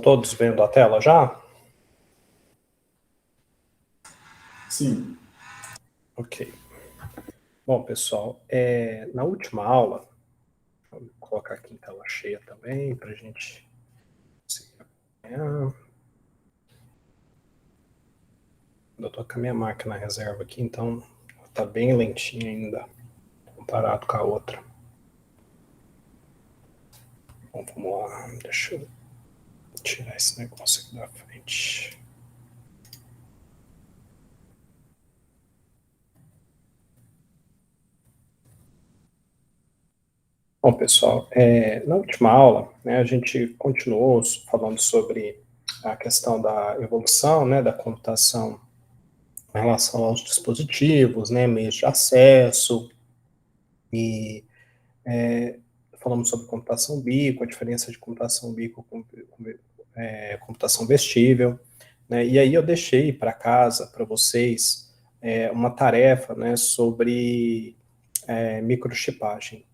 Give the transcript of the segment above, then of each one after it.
todos vendo a tela já? Sim. Ok. Bom, pessoal, na última aula, vou colocar aqui em tela cheia também, para a gente conseguir acompanhar. Eu estou com a minha máquina reserva aqui, então está bem lentinha ainda, comparado com a outra. Bom, vamos lá, deixa eu tirar esse negócio aqui da frente. Bom, pessoal, na última aula, né, a gente continuou falando sobre a questão da evolução, né, da computação em relação aos dispositivos, né, meios de acesso, e falamos sobre computação bico, a diferença de computação bico com computação vestível, né, e aí eu deixei para casa, para vocês, uma tarefa, né, sobre microchipagem.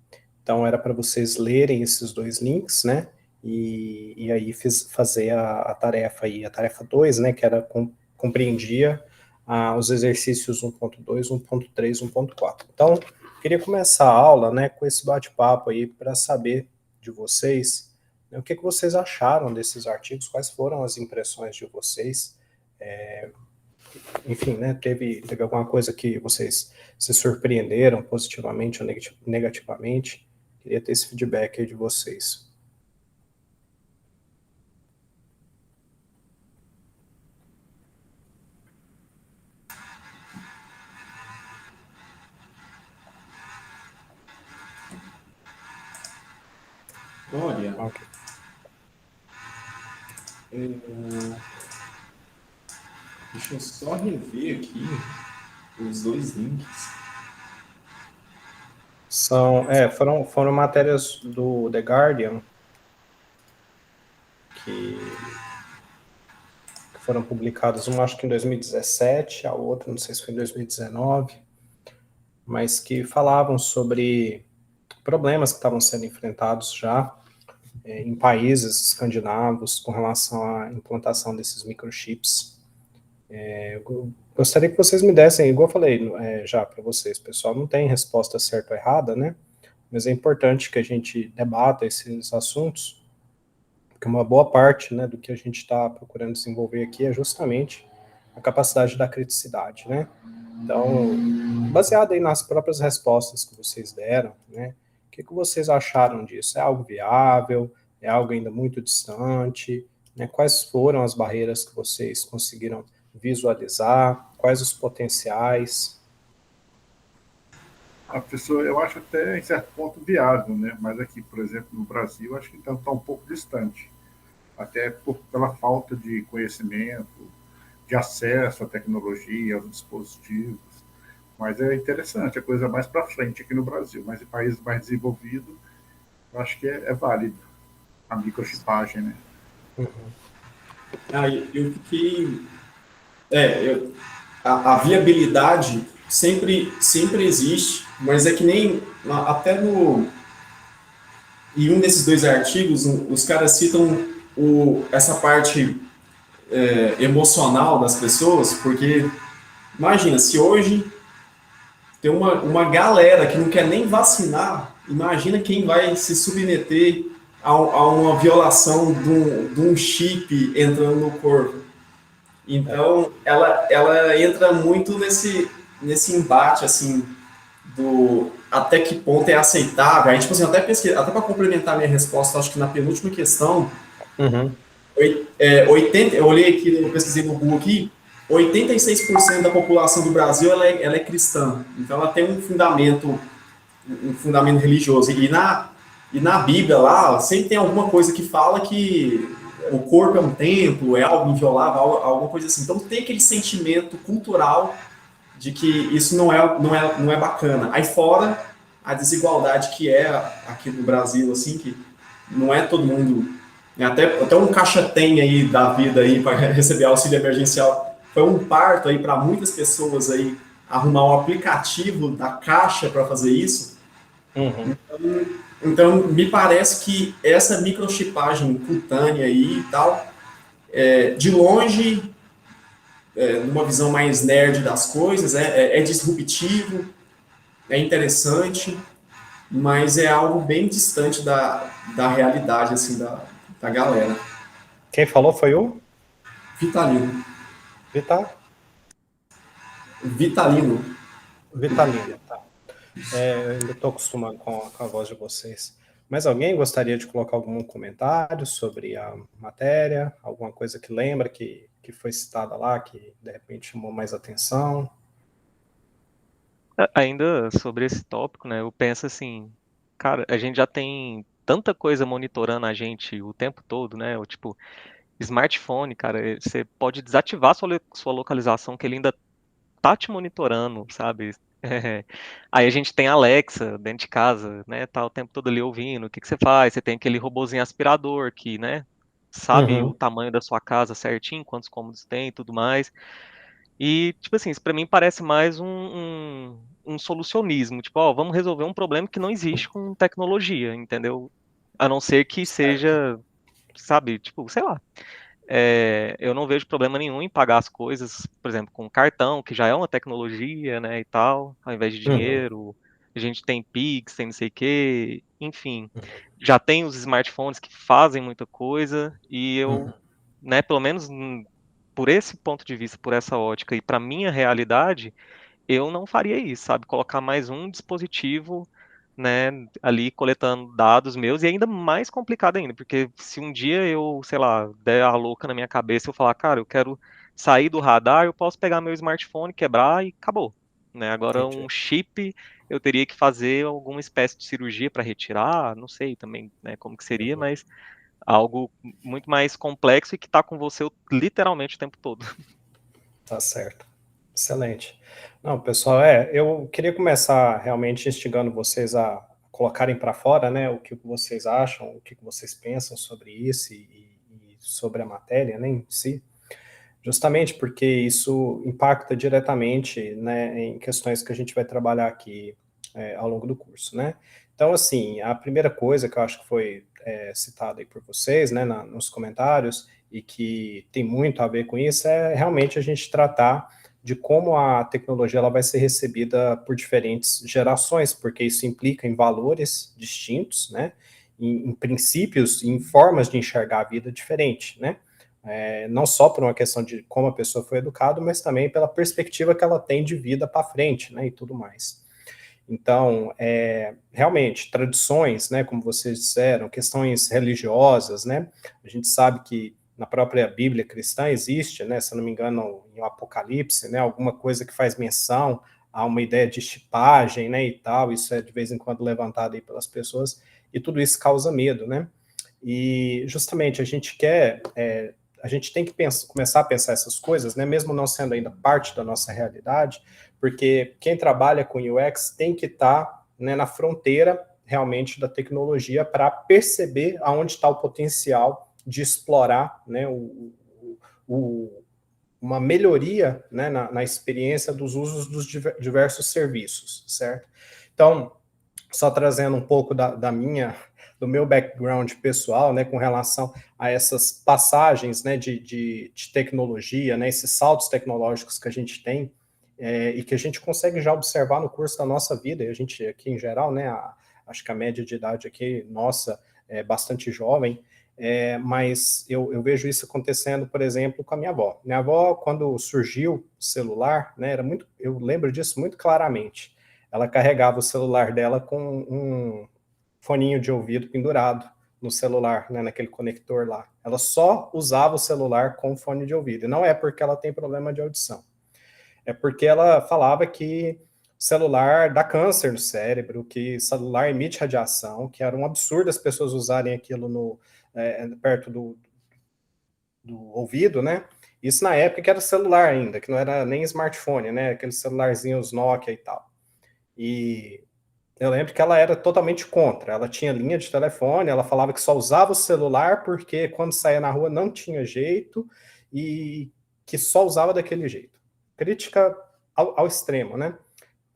Então, era para vocês lerem esses dois links, né? E aí fazer a tarefa aí, a tarefa 2, né? Que era compreendia os exercícios 1.2, 1.3, 1.4. Então, queria começar a aula, né? Com esse bate-papo aí para saber de vocês, né, o que vocês acharam desses artigos, quais foram as impressões de vocês. Enfim, né? Teve alguma coisa que vocês se surpreenderam positivamente ou negativamente? Queria ter esse feedback aí de vocês. Olha, Ok. deixa eu só rever aqui os dois links. Foram matérias do The Guardian que foram publicadas, uma acho que em 2017, a outra não sei se foi em 2019, mas que falavam sobre problemas que estavam sendo enfrentados já em países escandinavos com relação à implantação desses microchips. Eu gostaria que vocês me dessem, igual eu falei já para vocês, pessoal, não tem resposta certa ou errada, né? Mas é importante que a gente debata esses assuntos, porque uma boa parte, né, do que a gente está procurando desenvolver aqui é justamente a capacidade da criticidade, né? Então, baseado aí nas próprias respostas que vocês deram, né, o que vocês acharam disso? É algo viável? É algo ainda muito distante? Né? Quais foram as barreiras que vocês conseguiram visualizar? Quais os potenciais? A pessoa, eu acho até em certo ponto viável, né? Mas aqui, por exemplo, no Brasil, acho que está um pouco distante, até pela falta de conhecimento, de acesso à tecnologia, aos dispositivos. Mas é interessante, a coisa mais para frente aqui no Brasil, mas em países mais desenvolvidos, eu acho que é válido a microchipagem, né? Eu fiquei. A viabilidade sempre existe, mas é que nem até no. Em um desses dois artigos, os caras citam essa parte emocional das pessoas, porque imagina, se hoje tem uma galera que não quer nem vacinar, imagina quem vai se submeter a uma violação de um chip entrando no corpo. Então, ela entra muito nesse embate, assim, do até que ponto é aceitável. Aí, tipo assim, até para complementar minha resposta, acho que na penúltima questão, 80, eu olhei aqui, eu pesquisei no Google aqui, 86% da população do Brasil ela é cristã. Então, ela tem um fundamento religioso. E na Bíblia lá, sempre tem alguma coisa que fala que o corpo é um templo, é algo inviolável, alguma coisa assim. Então tem aquele sentimento cultural de que isso não é bacana. Aí fora a desigualdade que é aqui no Brasil, assim, que não é todo mundo... Até um caixa-tem aí da vida aí para receber auxílio emergencial foi um parto aí para muitas pessoas aí arrumar um aplicativo da Caixa para fazer isso. Então, me parece que essa microchipagem cutânea aí e tal de longe, numa visão mais nerd das coisas, é disruptivo, é interessante, mas é algo bem distante da realidade, assim, da galera. Quem falou foi o Vitalino. Vitar? Vitalino. Vitalino, tá. Eu ainda estou acostumado com a voz de vocês. Mas alguém gostaria de colocar algum comentário sobre a matéria? Alguma coisa que lembra que foi citada lá, que de repente chamou mais atenção? Ainda sobre esse tópico, né? Eu penso assim, cara, a gente já tem tanta coisa monitorando a gente o tempo todo, né? O tipo, smartphone, cara, você pode desativar sua localização que ele ainda tá te monitorando, sabe? É. Aí a gente tem a Alexa dentro de casa, né? Tá o tempo todo ali ouvindo. O que que você faz? Você tem aquele robozinho aspirador que, né? Sabe o Uhum, tamanho da sua casa certinho, quantos cômodos tem e tudo mais. E, tipo assim, isso pra mim parece mais um solucionismo. Tipo, ó, vamos resolver um problema que não existe com tecnologia, entendeu? A não ser que certo. seja, sabe, tipo, sei lá. Eu não vejo problema nenhum em pagar as coisas, por exemplo, com cartão, que já é uma tecnologia, né, e tal, ao invés de Uhum, dinheiro. A gente tem Pix, tem não sei o quê, enfim. uhum, Já tem os smartphones que fazem muita coisa, e eu, uhum, né, pelo menos por esse ponto de vista, por essa ótica, e para minha realidade, eu não faria isso, sabe? Colocar mais um dispositivo, né, ali coletando dados meus e ainda mais complicado ainda, porque se um dia eu, sei lá, der a louca na minha cabeça, eu falar, cara, eu quero sair do radar, eu posso pegar meu smartphone, quebrar e acabou, né? Agora entendi. um chip, eu teria que fazer alguma espécie de cirurgia para retirar, não sei também, né, como que seria, Uhum, mas algo muito mais complexo e que está com você literalmente o tempo todo. tá certo. Excelente. Não, pessoal, eu queria começar realmente instigando vocês a colocarem para fora, né, o que vocês acham, o que vocês pensam sobre isso e sobre a matéria, né, em si. Justamente porque isso impacta diretamente, né, em questões que a gente vai trabalhar aqui ao longo do curso, né. Então, assim, a primeira coisa que eu acho que foi citada aí por vocês, né, nos comentários, e que tem muito a ver com isso, é realmente a gente tratar de como a tecnologia ela vai ser recebida por diferentes gerações, porque isso implica em valores distintos, né, em princípios, em formas de enxergar a vida diferente, né. Não só por uma questão de como a pessoa foi educada, mas também pela perspectiva que ela tem de vida para frente, né, e tudo mais. Então, realmente, tradições, né, como vocês disseram, questões religiosas, né, a gente sabe que na própria Bíblia cristã existe, né, se eu não me engano, em Apocalipse, né, alguma coisa que faz menção a uma ideia de chipagem, né, e tal, isso é de vez em quando levantado aí pelas pessoas, e tudo isso causa medo, né, e justamente a gente tem que começar a pensar essas coisas, né, mesmo não sendo ainda parte da nossa realidade, porque quem trabalha com UX tem que estar, né, na fronteira realmente da tecnologia para perceber aonde está o potencial de explorar, né, uma melhoria, né, na experiência dos usos dos diversos serviços, certo? Então, só trazendo um pouco do meu background pessoal, né, com relação a essas passagens, né, de tecnologia, né, esses saltos tecnológicos que a gente tem, e que a gente consegue já observar no curso da nossa vida, e a gente aqui em geral, né, acho que a média de idade aqui, nossa, é bastante jovem, mas eu vejo isso acontecendo, por exemplo, com a minha avó. Minha avó, quando surgiu o celular, né, eu lembro disso muito claramente. Ela carregava o celular dela com um foninho de ouvido pendurado no celular, né, naquele conector lá. Ela só usava o celular com fone de ouvido. E não é porque ela tem problema de audição. É porque ela falava que celular dá câncer no cérebro, que celular emite radiação, que era um absurdo as pessoas usarem aquilo perto do ouvido, né? Isso na época que era celular ainda, que não era nem smartphone, né? Aqueles celularzinhos Nokia e tal. E eu lembro que ela era totalmente contra. Ela tinha linha de telefone, ela falava que só usava o celular porque quando saía na rua não tinha jeito e que só usava daquele jeito. Crítica ao extremo, né?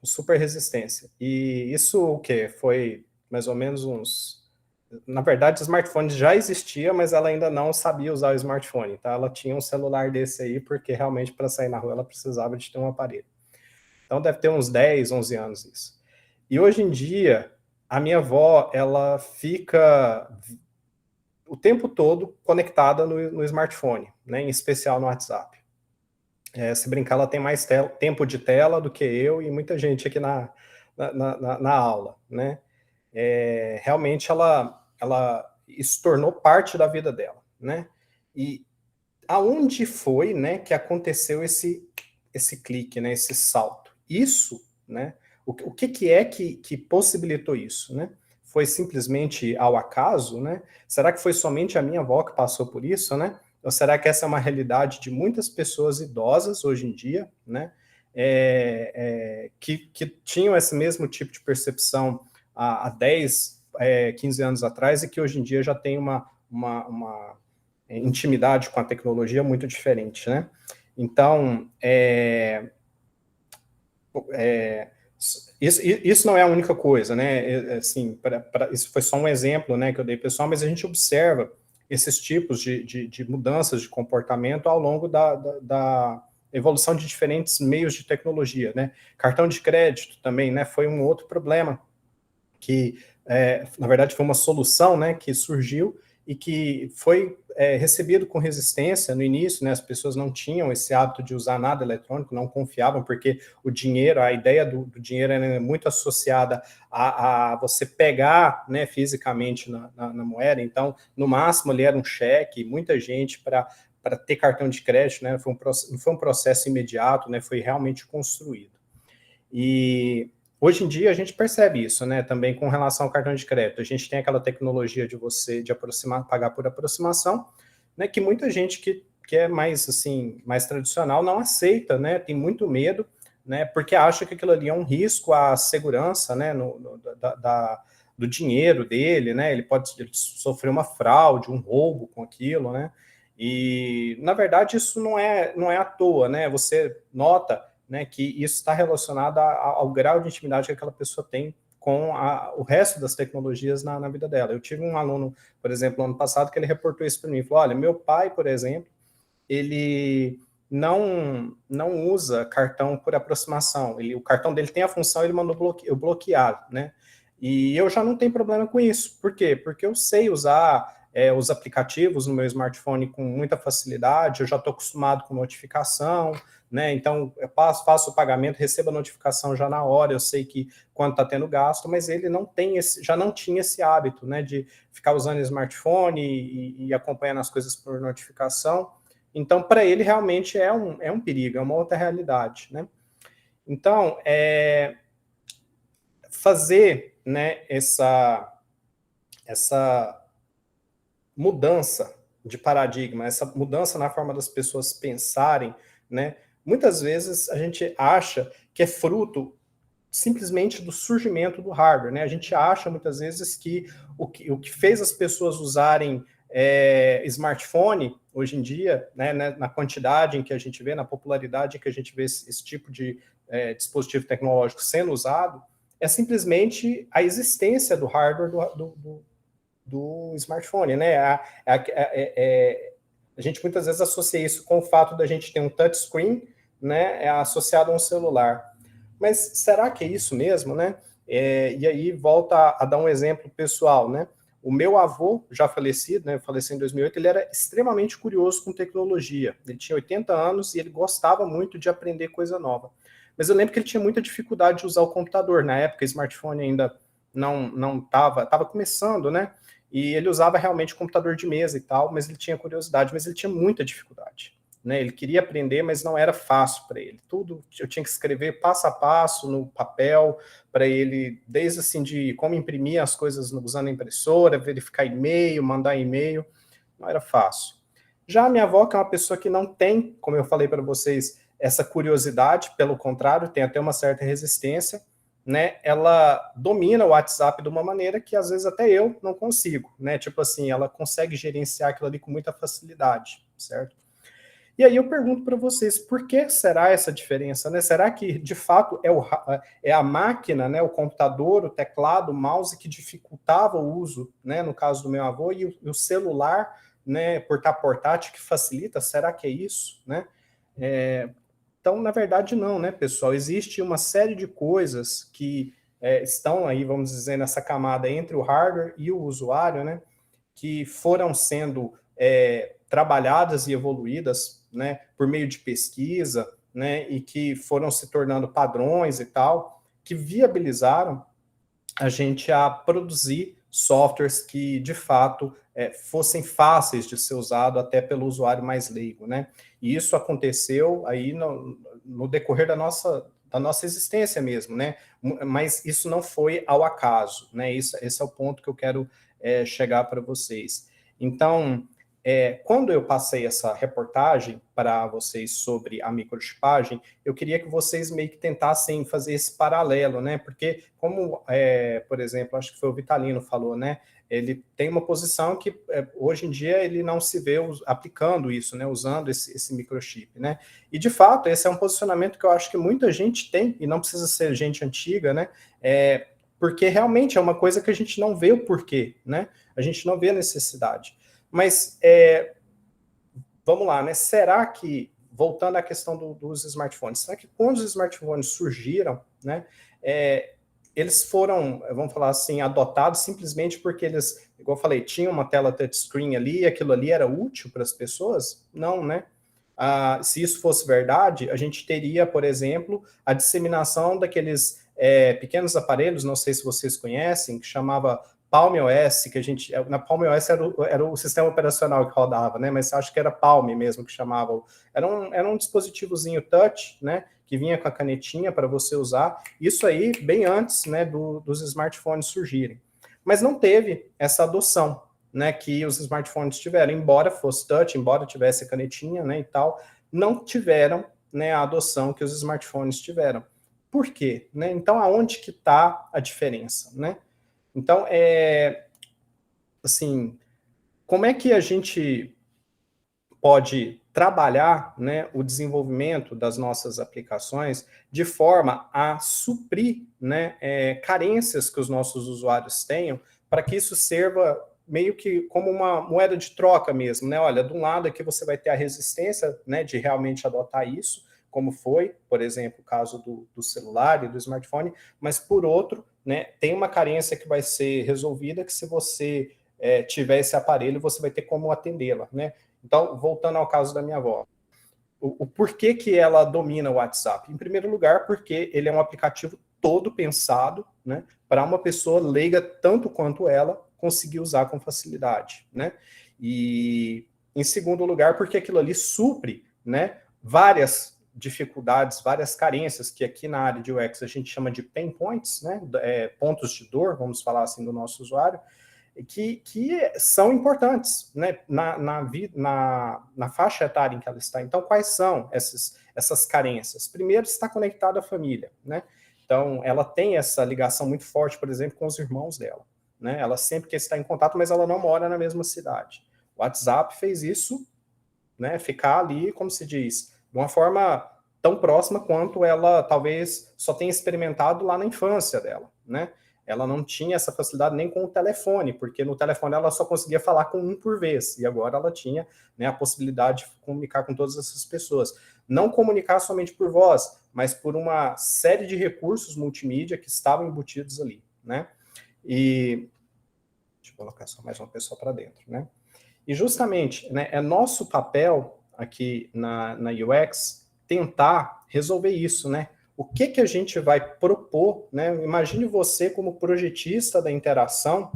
Super resistência. E isso o quê? Foi mais ou menos uns Na verdade, o smartphone já existia, mas ela ainda não sabia usar o smartphone, tá? Ela tinha um celular desse aí, porque realmente para sair na rua ela precisava de ter um aparelho. Então deve ter uns 10, 11 anos isso. E hoje em dia, a minha avó, ela fica o tempo todo conectada no smartphone, né? Em especial no WhatsApp. Se brincar, ela tem mais tempo de tela do que eu e muita gente aqui na aula, né? Realmente isso tornou parte da vida dela, né? E aonde foi, né, que aconteceu esse clique, né, esse salto? Isso, né? O que é que possibilitou isso, né? Foi simplesmente ao acaso, né? Será que foi somente a minha avó que passou por isso, né? Ou será que essa é uma realidade de muitas pessoas idosas hoje em dia, né? Que tinham esse mesmo tipo de percepção há 10, 15 anos atrás e que hoje em dia já tem uma intimidade com a tecnologia muito diferente, né? Então, isso não é a única coisa, né? Assim, isso foi só um exemplo, né, que eu dei pessoal, mas a gente observa esses tipos de mudanças de comportamento ao longo da evolução de diferentes meios de tecnologia, né? Cartão de crédito também, né? Foi um outro problema que, na verdade, foi uma solução, né, que surgiu e que foi recebido com resistência no início, né, as pessoas não tinham esse hábito de usar nada eletrônico, não confiavam, porque o dinheiro, a ideia do dinheiro era muito associada a você pegar, né, fisicamente na moeda, então, no máximo, ali era um cheque, muita gente para ter cartão de crédito, né, não foi um processo imediato, né, foi realmente construído. E hoje em dia a gente percebe isso, né? Também com relação ao cartão de crédito. A gente tem aquela tecnologia de aproximar, pagar por aproximação, né? Que muita gente que é mais assim, mais tradicional não aceita, né? Tem muito medo, né? Porque acha que aquilo ali é um risco à segurança, né? Do dinheiro dele, né? Ele pode sofrer uma fraude, um roubo com aquilo, né? E na verdade isso não é à toa, né? Você nota, né, que isso está relacionado ao grau de intimidade que aquela pessoa tem com o resto das tecnologias na vida dela. Eu tive um aluno, por exemplo, ano passado, que ele reportou isso para mim, falou, olha, meu pai, por exemplo, ele não usa cartão por aproximação, o cartão dele tem a função, ele mandou bloquear, né, e eu já não tenho problema com isso. Por quê? Porque eu sei usar os aplicativos no meu smartphone com muita facilidade, eu já estou acostumado com notificação, né? Então, eu faço o pagamento, recebo a notificação já na hora, eu sei que quanto está tendo gasto, mas ele já não tinha esse hábito, né, de ficar usando o smartphone e acompanhando as coisas por notificação. Então, para ele, realmente é um perigo, é uma outra realidade, né? Então, fazer, né, essa mudança de paradigma, essa mudança na forma das pessoas pensarem, né? Muitas vezes a gente acha que é fruto simplesmente do surgimento do hardware, né? A gente acha muitas vezes que o que fez as pessoas usarem smartphone hoje em dia, né, na quantidade em que a gente vê, na popularidade em que a gente vê esse tipo de dispositivo tecnológico sendo usado, é simplesmente a existência do hardware do smartphone, né? A gente muitas vezes associa isso com o fato da gente ter um touchscreen, né, associado a um celular. Mas será que é isso mesmo, né? E aí volta a dar um exemplo pessoal, né? O meu avô, já falecido, né, faleceu em 2008, ele era extremamente curioso com tecnologia. Ele tinha 80 anos e ele gostava muito de aprender coisa nova. Mas eu lembro que ele tinha muita dificuldade de usar o computador. Na época, o smartphone ainda não estava começando, né? E ele usava realmente computador de mesa e tal, mas ele tinha curiosidade, mas ele tinha muita dificuldade, né? Ele queria aprender, mas não era fácil para ele. Tudo eu tinha que escrever passo a passo no papel para ele, desde assim de como imprimir as coisas usando a impressora, verificar e-mail, mandar e-mail, não era fácil. Já a minha avó, que é uma pessoa que não tem, como eu falei para vocês, essa curiosidade, pelo contrário, tem até uma certa resistência, né, ela domina o WhatsApp de uma maneira que às vezes até eu não consigo, né, tipo assim, ela consegue gerenciar aquilo ali com muita facilidade, certo? E aí eu pergunto para vocês, por que será essa diferença, né? Será que, de fato, é a máquina, né, o computador, o teclado, o mouse que dificultava o uso, né, no caso do meu avô, e o celular, né, portátil que facilita? Será que é isso, né? Então, na verdade, não, né, pessoal? Existe uma série de coisas que estão aí, vamos dizer, nessa camada entre o hardware e o usuário, né, que foram sendo trabalhadas e evoluídas, né, por meio de pesquisa, né, e que foram se tornando padrões e tal, que viabilizaram a gente a produzir softwares que, de fato, fossem fáceis de ser usado até pelo usuário mais leigo, né? E isso aconteceu aí no decorrer da nossa existência mesmo, né? Mas isso não foi ao acaso, né? Esse é o ponto que eu quero chegar para vocês. Então, quando eu passei essa reportagem para vocês sobre a microchipagem, eu queria que vocês meio que tentassem fazer esse paralelo, né? Porque, como, por exemplo, acho que foi o Vitalino falou, né? Ele tem uma posição que, hoje em dia, ele não se vê aplicando isso, né? Usando esse microchip, né? E, de fato, esse é um posicionamento que eu acho que muita gente tem, e não precisa ser gente antiga, né? Porque realmente é uma coisa que a gente não vê o porquê, né? A gente não vê a necessidade. Mas, vamos lá, né? Será que, voltando à questão dos smartphones, será que quando os smartphones surgiram, né, eles foram, vamos falar assim, adotados simplesmente porque eles, igual eu falei, tinham uma tela touchscreen ali e aquilo ali era útil para as pessoas? Não, né? Se isso fosse verdade, a gente teria, por exemplo, a disseminação daqueles pequenos aparelhos, não sei se vocês conhecem, que chamava Palm OS, que a gente, na Palm OS era o sistema operacional que rodava, né? Mas acho que era Palm mesmo que chamava. Era um dispositivozinho touch, né? Que vinha com a canetinha para você usar. Isso aí bem antes, né? Dos smartphones surgirem. Mas não teve essa adoção, né? Que os smartphones tiveram, embora fosse touch, embora tivesse a canetinha, né? E tal, não tiveram, né? A adoção que os smartphones tiveram. Por quê? Né? Então, aonde que está a diferença, né? Então, assim, como é que a gente pode trabalhar, né, o desenvolvimento das nossas aplicações de forma a suprir, né, carências que os nossos usuários tenham, para que isso sirva meio que como uma moeda de troca mesmo, né? Olha, de um lado aqui você vai ter a resistência, né, de realmente adotar isso, como foi, por exemplo, o caso do celular e do smartphone, mas por outro, né, tem uma carência que vai ser resolvida que se você tiver esse aparelho, você vai ter como atendê-la, né? Então, voltando ao caso da minha avó, o porquê que ela domina o WhatsApp? Em primeiro lugar, porque ele é um aplicativo todo pensado, né, para uma pessoa leiga tanto quanto ela conseguir usar com facilidade, né? E em segundo lugar, porque aquilo ali supre, né, várias dificuldades, várias carências que aqui na área de UX a gente chama de pain points, né, pontos de dor, vamos falar assim, do nosso usuário, que são importantes, né, na faixa etária em que ela está. Então, quais são essas carências? Primeiro, está conectada à família, né? Então, ela tem essa ligação muito forte, por exemplo, com os irmãos dela, né? Ela sempre quer estar em contato, mas ela não mora na mesma cidade. O WhatsApp fez isso, né, ficar ali, como se diz, de uma forma tão próxima quanto ela talvez só tenha experimentado lá na infância dela, né? Ela não tinha essa facilidade nem com o telefone, porque no telefone ela só conseguia falar com um por vez, e agora ela tinha, né, a possibilidade de comunicar com todas essas pessoas. Não comunicar somente por voz, mas por uma série de recursos multimídia que estavam embutidos ali, né? E deixa eu colocar só mais uma pessoa para dentro, né? E justamente, né, é nosso papel aqui na UX tentar resolver isso, né? O que a gente vai propor, né? Imagine você como projetista da interação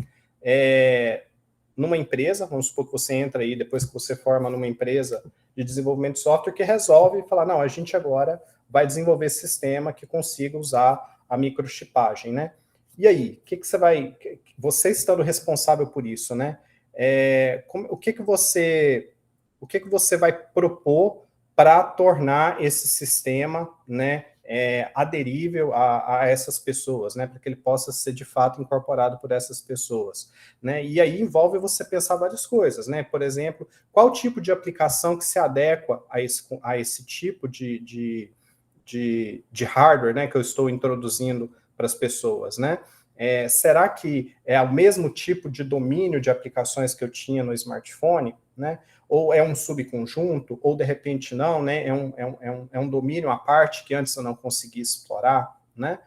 numa empresa, vamos supor que você entra aí, depois que você forma numa empresa de desenvolvimento de software, que resolve falar, não, a gente agora vai desenvolver esse sistema que consiga usar a microchipagem, né? E aí, o que você vai... Você estando responsável por isso, né? O que você vai propor para tornar esse sistema, né, aderível a essas pessoas, né, para que ele possa ser de fato incorporado por essas pessoas, né, e aí envolve você pensar várias coisas, né, por exemplo, qual tipo de aplicação que se adequa a esse tipo de hardware, né, que eu estou introduzindo para as pessoas, né, será que é o mesmo tipo de domínio de aplicações que eu tinha no smartphone, né? Ou é um subconjunto, ou de repente não, né? É um domínio à parte que antes eu não conseguia explorar, né?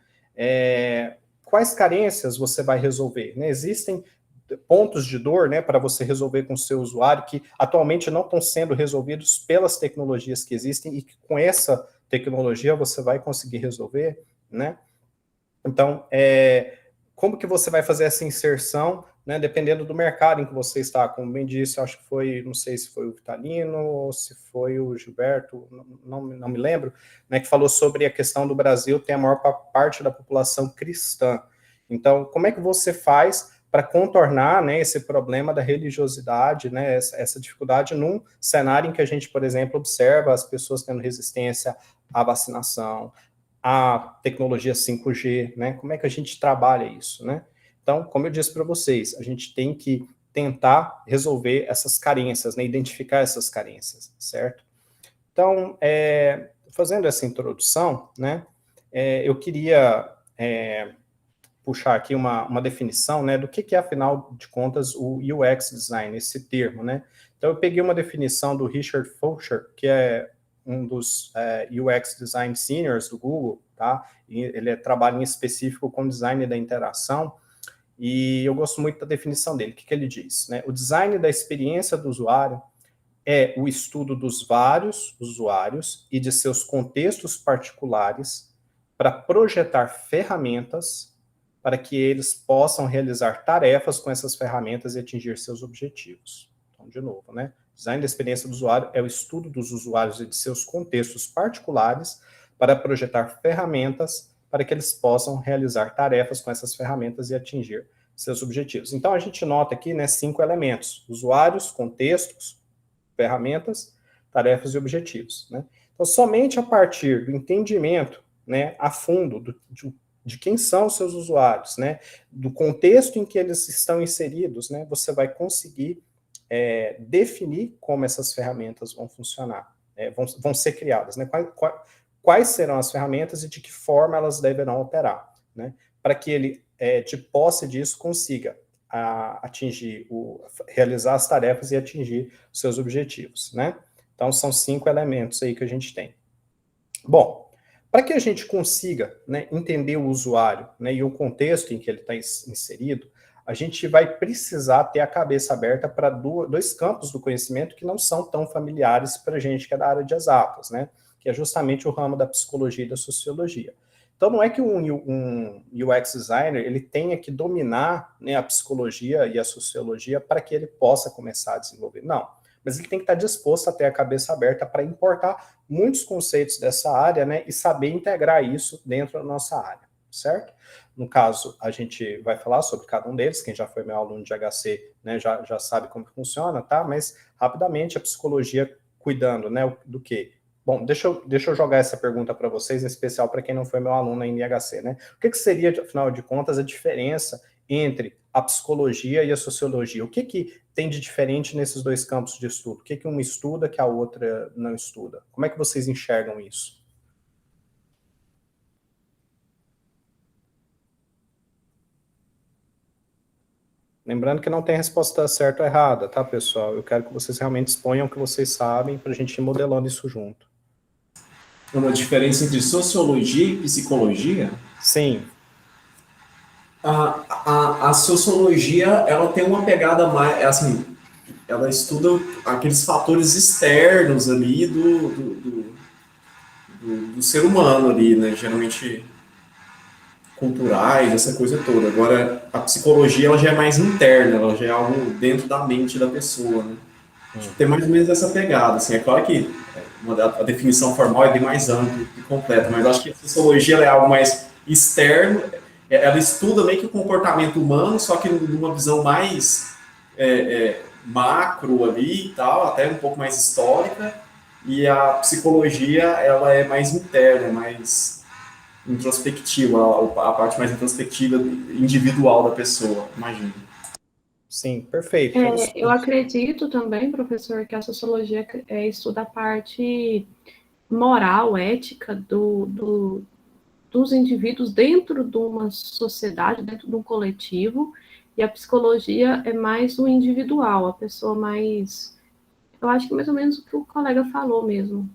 Quais carências você vai resolver, né? Existem pontos de dor, né, para você resolver com o seu usuário que atualmente não estão sendo resolvidos pelas tecnologias que existem e que com essa tecnologia você vai conseguir resolver, né? Então, como que você vai fazer essa inserção, né, dependendo do mercado em que você está, como bem disse, acho que foi, não sei se foi o Vitalino ou se foi o Gilberto, não me lembro, né, que falou sobre a questão do Brasil ter a maior parte da população cristã. Então, como é que você faz para contornar, né, esse problema da religiosidade, né, essa dificuldade num cenário em que a gente, por exemplo, observa as pessoas tendo resistência à vacinação, a tecnologia 5G, né? Como é que a gente trabalha isso, né? Então, como eu disse para vocês, a gente tem que tentar resolver essas carências, né? Identificar essas carências, certo? Então, fazendo essa introdução, né? Eu queria puxar aqui uma definição, né? Do que é, afinal de contas, o UX design, esse termo, né? Então, eu peguei uma definição do Richard Fulcher, que é um dos UX Design Seniors do Google, tá? E ele trabalha em específico com design da interação, e eu gosto muito da definição dele. O que ele diz, né? O design da experiência do usuário é o estudo dos vários usuários e de seus contextos particulares para projetar ferramentas para que eles possam realizar tarefas com essas ferramentas e atingir seus objetivos. Então, de novo, né? Design da experiência do usuário é o estudo dos usuários e de seus contextos particulares para projetar ferramentas para que eles possam realizar tarefas com essas ferramentas e atingir seus objetivos. Então, a gente nota aqui, né, 5 elementos: usuários, contextos, ferramentas, tarefas e objetivos, né? Então, somente a partir do entendimento, né, a fundo de quem são os seus usuários, né, do contexto em que eles estão inseridos, né, você vai conseguir definir como essas ferramentas vão funcionar, vão ser criadas, né? Quais serão as ferramentas e de que forma elas deverão operar, né? Para que ele, de posse disso, consiga realizar as tarefas e atingir os seus objetivos, né? Então, são 5 elementos aí que a gente tem. Bom, para que a gente consiga, né, entender o usuário, né, e o contexto em que ele está inserido, a gente vai precisar ter a cabeça aberta para dois campos do conhecimento que não são tão familiares para a gente que é da área de exatas, né? Que é justamente o ramo da psicologia e da sociologia. Então, não é que um UX designer ele tenha que dominar, né, a psicologia e a sociologia para que ele possa começar a desenvolver. Não, mas ele tem que estar disposto a ter a cabeça aberta para importar muitos conceitos dessa área, né, e saber integrar isso dentro da nossa área, certo? No caso, a gente vai falar sobre cada um deles. Quem já foi meu aluno de HC, né, já sabe como funciona, tá? Mas, rapidamente, a psicologia cuidando, né, do quê? Bom, deixa eu jogar essa pergunta para vocês, em especial para quem não foi meu aluno ainda em IHC, né? O que seria, afinal de contas, a diferença entre a psicologia e a sociologia? O que tem de diferente nesses dois campos de estudo? O que uma estuda que a outra não estuda? Como é que vocês enxergam isso? Lembrando que não tem resposta certa ou errada, tá, pessoal? Eu quero que vocês realmente exponham o que vocês sabem para a gente ir modelando isso junto. Uma diferença entre sociologia e psicologia? Sim. A sociologia, ela tem uma pegada mais, assim, ela estuda aqueles fatores externos ali do ser humano ali, né? Geralmente culturais, essa coisa toda. Agora, a psicologia, ela já é mais interna, ela já é algo dentro da mente da pessoa, né? Tem mais ou menos essa pegada, assim. É claro que a definição formal é bem mais ampla e completa, mas acho que a sociologia ela é algo mais externo, ela estuda meio que o comportamento humano, só que numa visão mais macro ali e tal, até um pouco mais histórica, e a psicologia, ela é mais interna, mais introspectiva, a parte mais introspectiva individual da pessoa, imagino. Sim, perfeito. Eu acredito também, professor, que a sociologia estuda a parte moral, ética dos indivíduos dentro de uma sociedade, dentro de um coletivo, e a psicologia é mais o individual, a pessoa mais... Eu acho que mais ou menos o que o colega falou mesmo.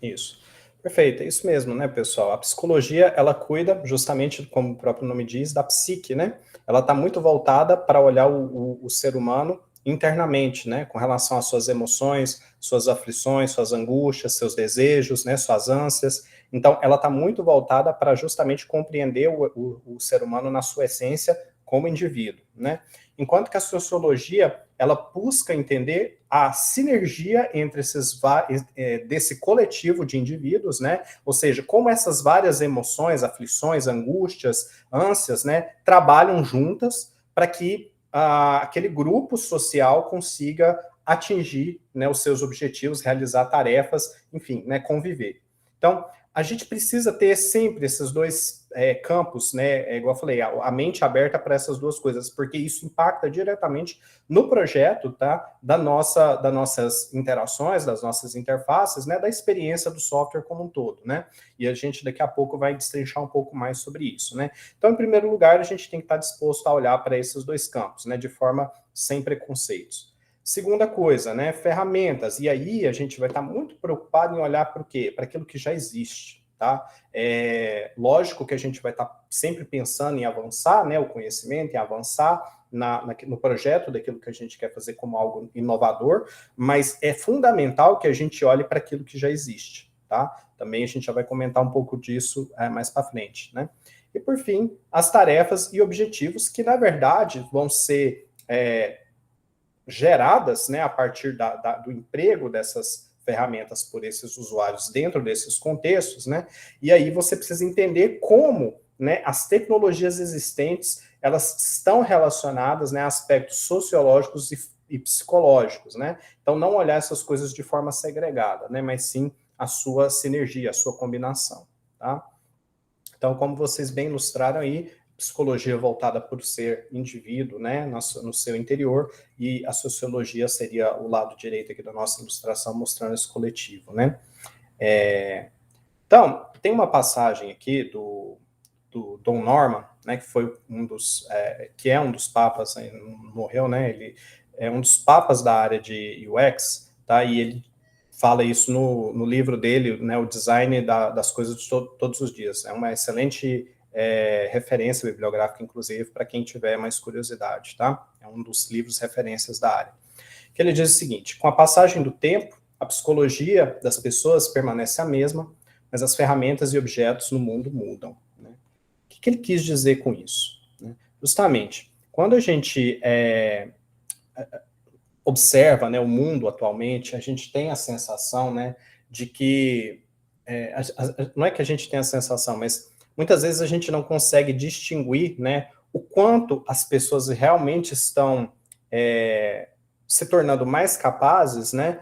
Isso. Perfeito, é isso mesmo, né, pessoal? A psicologia, ela cuida, justamente, como o próprio nome diz, da psique, né? Ela está muito voltada para olhar o ser humano internamente, né? Com relação às suas emoções, suas aflições, suas angústias, seus desejos, né? Suas ânsias. Então, ela está muito voltada para justamente compreender o ser humano na sua essência como indivíduo, né? Enquanto que a sociologia, ela busca entender a sinergia entre desse coletivo de indivíduos, né? Ou seja, como essas várias emoções, aflições, angústias, ânsias, né, trabalham juntas para que aquele grupo social consiga atingir, né, os seus objetivos, realizar tarefas, enfim, né, conviver. Então, a gente precisa ter sempre esses dois campos, né? Igual eu falei, a mente aberta para essas duas coisas, porque isso impacta diretamente no projeto, tá? Das nossas interações, das nossas interfaces, né? Da experiência do software como um todo, né? E a gente daqui a pouco vai destrinchar um pouco mais sobre isso, né? Então, em primeiro lugar, a gente tem que estar disposto a olhar para esses dois campos, né? De forma sem preconceitos. Segunda coisa, né, ferramentas. E aí a gente vai estar muito preocupado em olhar para o quê? Para aquilo que já existe, tá? Lógico que a gente vai estar sempre pensando em avançar, né, o conhecimento, em avançar no projeto daquilo que a gente quer fazer como algo inovador, mas é fundamental que a gente olhe para aquilo que já existe, tá? Também a gente já vai comentar um pouco disso mais para frente, né? E por fim, as tarefas e objetivos que, na verdade, vão ser geradas, né, a partir do emprego dessas ferramentas por esses usuários dentro desses contextos, né, e aí você precisa entender como, né, as tecnologias existentes, elas estão relacionadas, né, a aspectos sociológicos e psicológicos, né, então não olhar essas coisas de forma segregada, né, mas sim a sua sinergia, a sua combinação, tá? Então, como vocês bem ilustraram aí, psicologia voltada por ser indivíduo, né, no seu interior, e a sociologia seria o lado direito aqui da nossa ilustração, mostrando esse coletivo, né. Então, tem uma passagem aqui do Don Norman, né, que foi que é um dos papas, morreu, né, ele é um dos papas da área de UX, tá, e ele fala isso no livro dele, né, o design das coisas de todos os dias. É uma excelente referência bibliográfica, inclusive, para quem tiver mais curiosidade, tá? É um dos livros referências da área. Que ele diz o seguinte: com a passagem do tempo, a psicologia das pessoas permanece a mesma, mas as ferramentas e objetos no mundo mudam, né? O que ele quis dizer com isso, né? Justamente, quando a gente observa, né, o mundo atualmente, a gente tem a sensação, né, de que não é que a gente tem a sensação, mas muitas vezes a gente não consegue distinguir, né, o quanto as pessoas realmente estão se tornando mais capazes, né,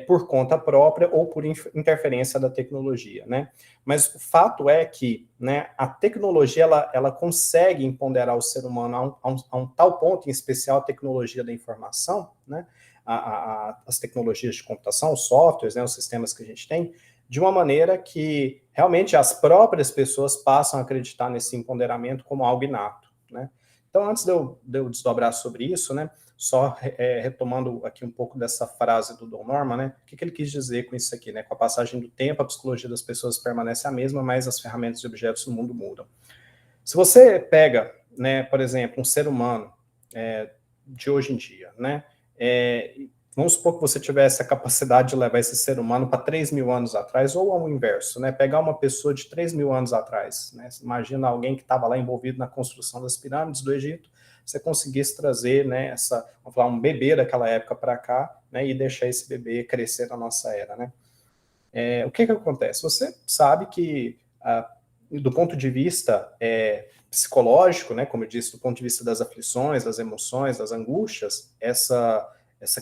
por conta própria ou por interferência da tecnologia, né? Mas o fato é que, né, a tecnologia ela consegue empoderar o ser humano a um tal ponto, em especial a tecnologia da informação, né? As tecnologias de computação, os softwares, né, os sistemas que a gente tem, de uma maneira que realmente as próprias pessoas passam a acreditar nesse empoderamento como algo inato, né? Então, antes de eu desdobrar sobre isso, né, só retomando aqui um pouco dessa frase do Don Norman, né, o que ele quis dizer com isso aqui, né, com a passagem do tempo, a psicologia das pessoas permanece a mesma, mas as ferramentas e objetos no mundo mudam. Se você pega, né, por exemplo, um ser humano de hoje em dia, né, vamos supor que você tivesse a capacidade de levar esse ser humano para 3.000 anos atrás, ou ao inverso, né, pegar uma pessoa de 3.000 anos atrás, né, imagina alguém que estava lá envolvido na construção das pirâmides do Egito, você conseguisse trazer, né, vamos falar, um bebê daquela época para cá, né, e deixar esse bebê crescer na nossa era, né. O que acontece? Você sabe que, do ponto de vista psicológico, né, como eu disse, do ponto de vista das aflições, das emoções, das angústias, essa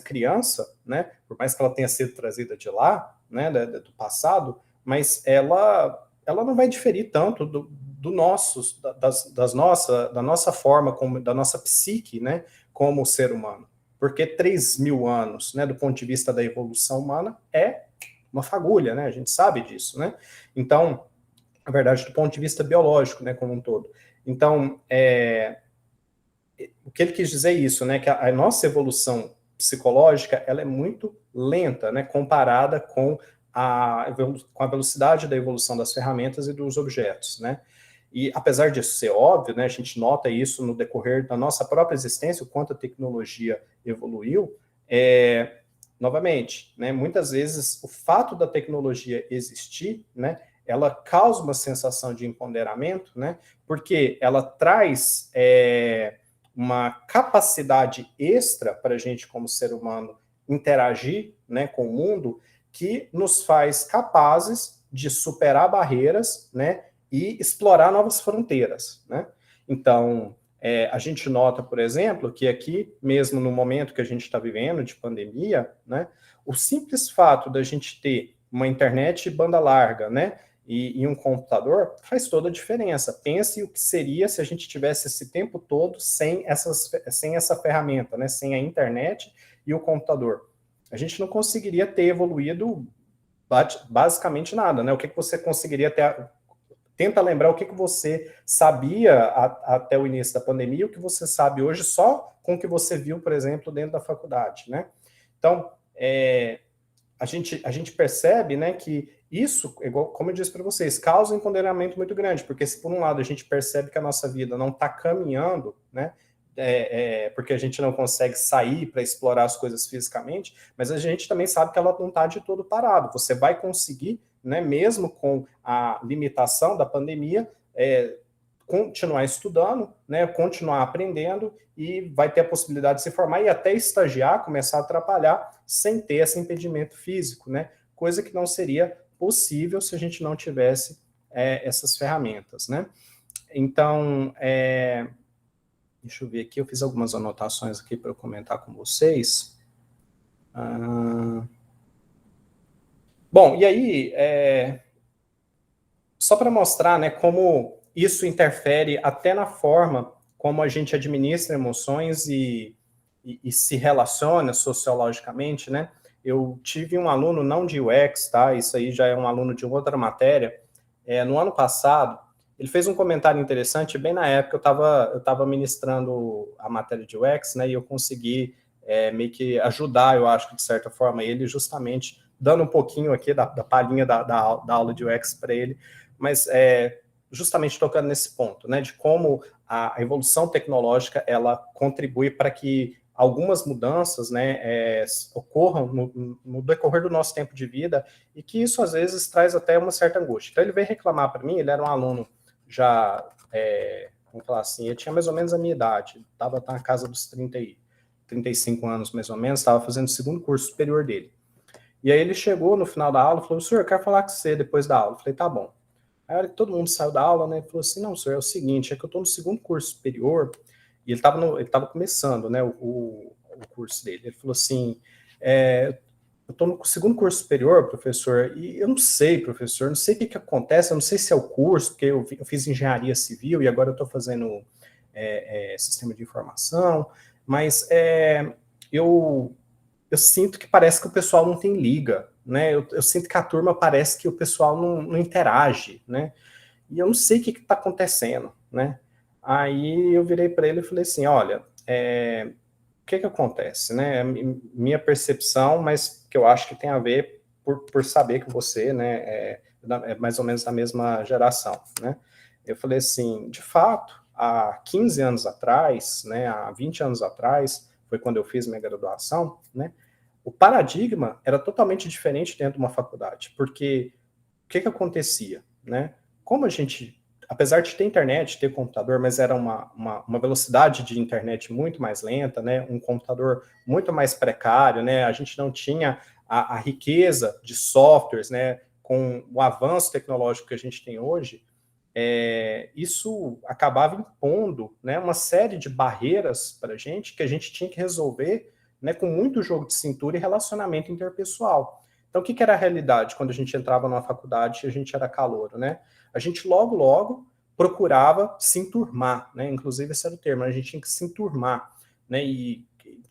criança, né, por mais que ela tenha sido trazida de lá, né, do passado, mas ela ela não vai diferir tanto da nossa forma, da nossa psique, né, como ser humano. Porque 3.000 anos, né, do ponto de vista da evolução humana, é uma fagulha, né, a gente sabe disso, né. Então, na verdade, do ponto de vista biológico, né, como um todo. Então, o que ele quis dizer é isso, né, que a nossa evolução psicológica, ela é muito lenta, né, comparada com a velocidade da evolução das ferramentas e dos objetos, né. E apesar disso ser óbvio, né, a gente nota isso no decorrer da nossa própria existência, o quanto a tecnologia evoluiu, novamente, né, muitas vezes o fato da tecnologia existir, né, ela causa uma sensação de empoderamento, né, porque ela traz uma capacidade extra para a gente, como ser humano, interagir, né, com o mundo, que nos faz capazes de superar barreiras, né, e explorar novas fronteiras, né? Então, a gente nota, por exemplo, que aqui, mesmo no momento que a gente está vivendo de pandemia, né, o simples fato da gente ter uma internet banda larga, né, e um computador faz toda a diferença. Pense o que seria se a gente tivesse esse tempo todo sem essa ferramenta, né, sem a internet e o computador. A gente não conseguiria ter evoluído basicamente nada, né? O que você conseguiria ter... Tenta lembrar o que você sabia até o início da pandemia e o que você sabe hoje só com o que você viu, por exemplo, dentro da faculdade, né? Então, a gente percebe, né, que isso, igual, como eu disse para vocês, causa um empoderamento muito grande, porque se por um lado a gente percebe que a nossa vida não está caminhando, né, porque a gente não consegue sair para explorar as coisas fisicamente, mas a gente também sabe que ela não está de todo parado. Você vai conseguir, né, mesmo com a limitação da pandemia, continuar estudando, né, continuar aprendendo e vai ter a possibilidade de se formar e até estagiar, começar a trabalhar sem ter esse impedimento físico, né, coisa que não seria possível se a gente não tivesse essas ferramentas, né. Então, deixa eu ver aqui, eu fiz algumas anotações aqui para eu comentar com vocês. Bom, e aí, só para mostrar, né, como isso interfere até na forma como a gente administra emoções e se relaciona sociologicamente, né? Eu tive um aluno, não de UX, tá? Isso aí já é um aluno de outra matéria. No ano passado, ele fez um comentário interessante, bem na época eu estava ministrando a matéria de UX, né? E eu consegui meio que ajudar, eu acho que de certa forma, ele justamente dando um pouquinho aqui da palhinha da aula de UX para ele, mas justamente tocando nesse ponto, né, de como a evolução tecnológica, ela contribui para que algumas mudanças, né, ocorram no decorrer do nosso tempo de vida, e que isso, às vezes, traz até uma certa angústia. Então, ele veio reclamar para mim, ele era um aluno já, vamos falar assim, ele tinha mais ou menos a minha idade, estava na casa dos 35 anos, mais ou menos, estava fazendo o segundo curso superior dele. E aí ele chegou no final da aula e falou, senhor, eu quero falar com você depois da aula. Eu falei, tá bom. Aí a hora que todo mundo saiu da aula, né, ele falou assim, não, senhor, é o seguinte, é que eu estou no segundo curso superior, e ele estava começando, né, o curso dele. Ele falou assim, eu estou no segundo curso superior, professor, e eu não sei, professor, não sei o que acontece, eu não sei se é o curso, porque eu fiz engenharia civil e agora eu estou fazendo sistema de informação, mas eu sinto que parece que o pessoal não tem liga, né? Eu sinto que a turma parece que o pessoal não interage, né? E eu não sei o que está acontecendo, né? Aí eu virei para ele e falei assim, olha, o que acontece, né? Minha percepção, mas que eu acho que tem a ver por saber que você, né, é mais ou menos da mesma geração, né? Eu falei assim, de fato, há 15 anos atrás, né, há 20 anos atrás, foi quando eu fiz minha graduação, né, o paradigma era totalmente diferente dentro de uma faculdade, porque o que acontecia, né, como a gente, apesar de ter internet, ter computador, mas era uma velocidade de internet muito mais lenta, né, um computador muito mais precário, né, a gente não tinha a riqueza de softwares, né, com o avanço tecnológico que a gente tem hoje, isso acabava impondo, né, uma série de barreiras para a gente que a gente tinha que resolver, né, com muito jogo de cintura e relacionamento interpessoal. Então, o que era a realidade quando a gente entrava numa faculdade e a gente era calouro, né? A gente logo procurava se enturmar, né? Inclusive esse era o termo, a gente tinha que se enturmar, né?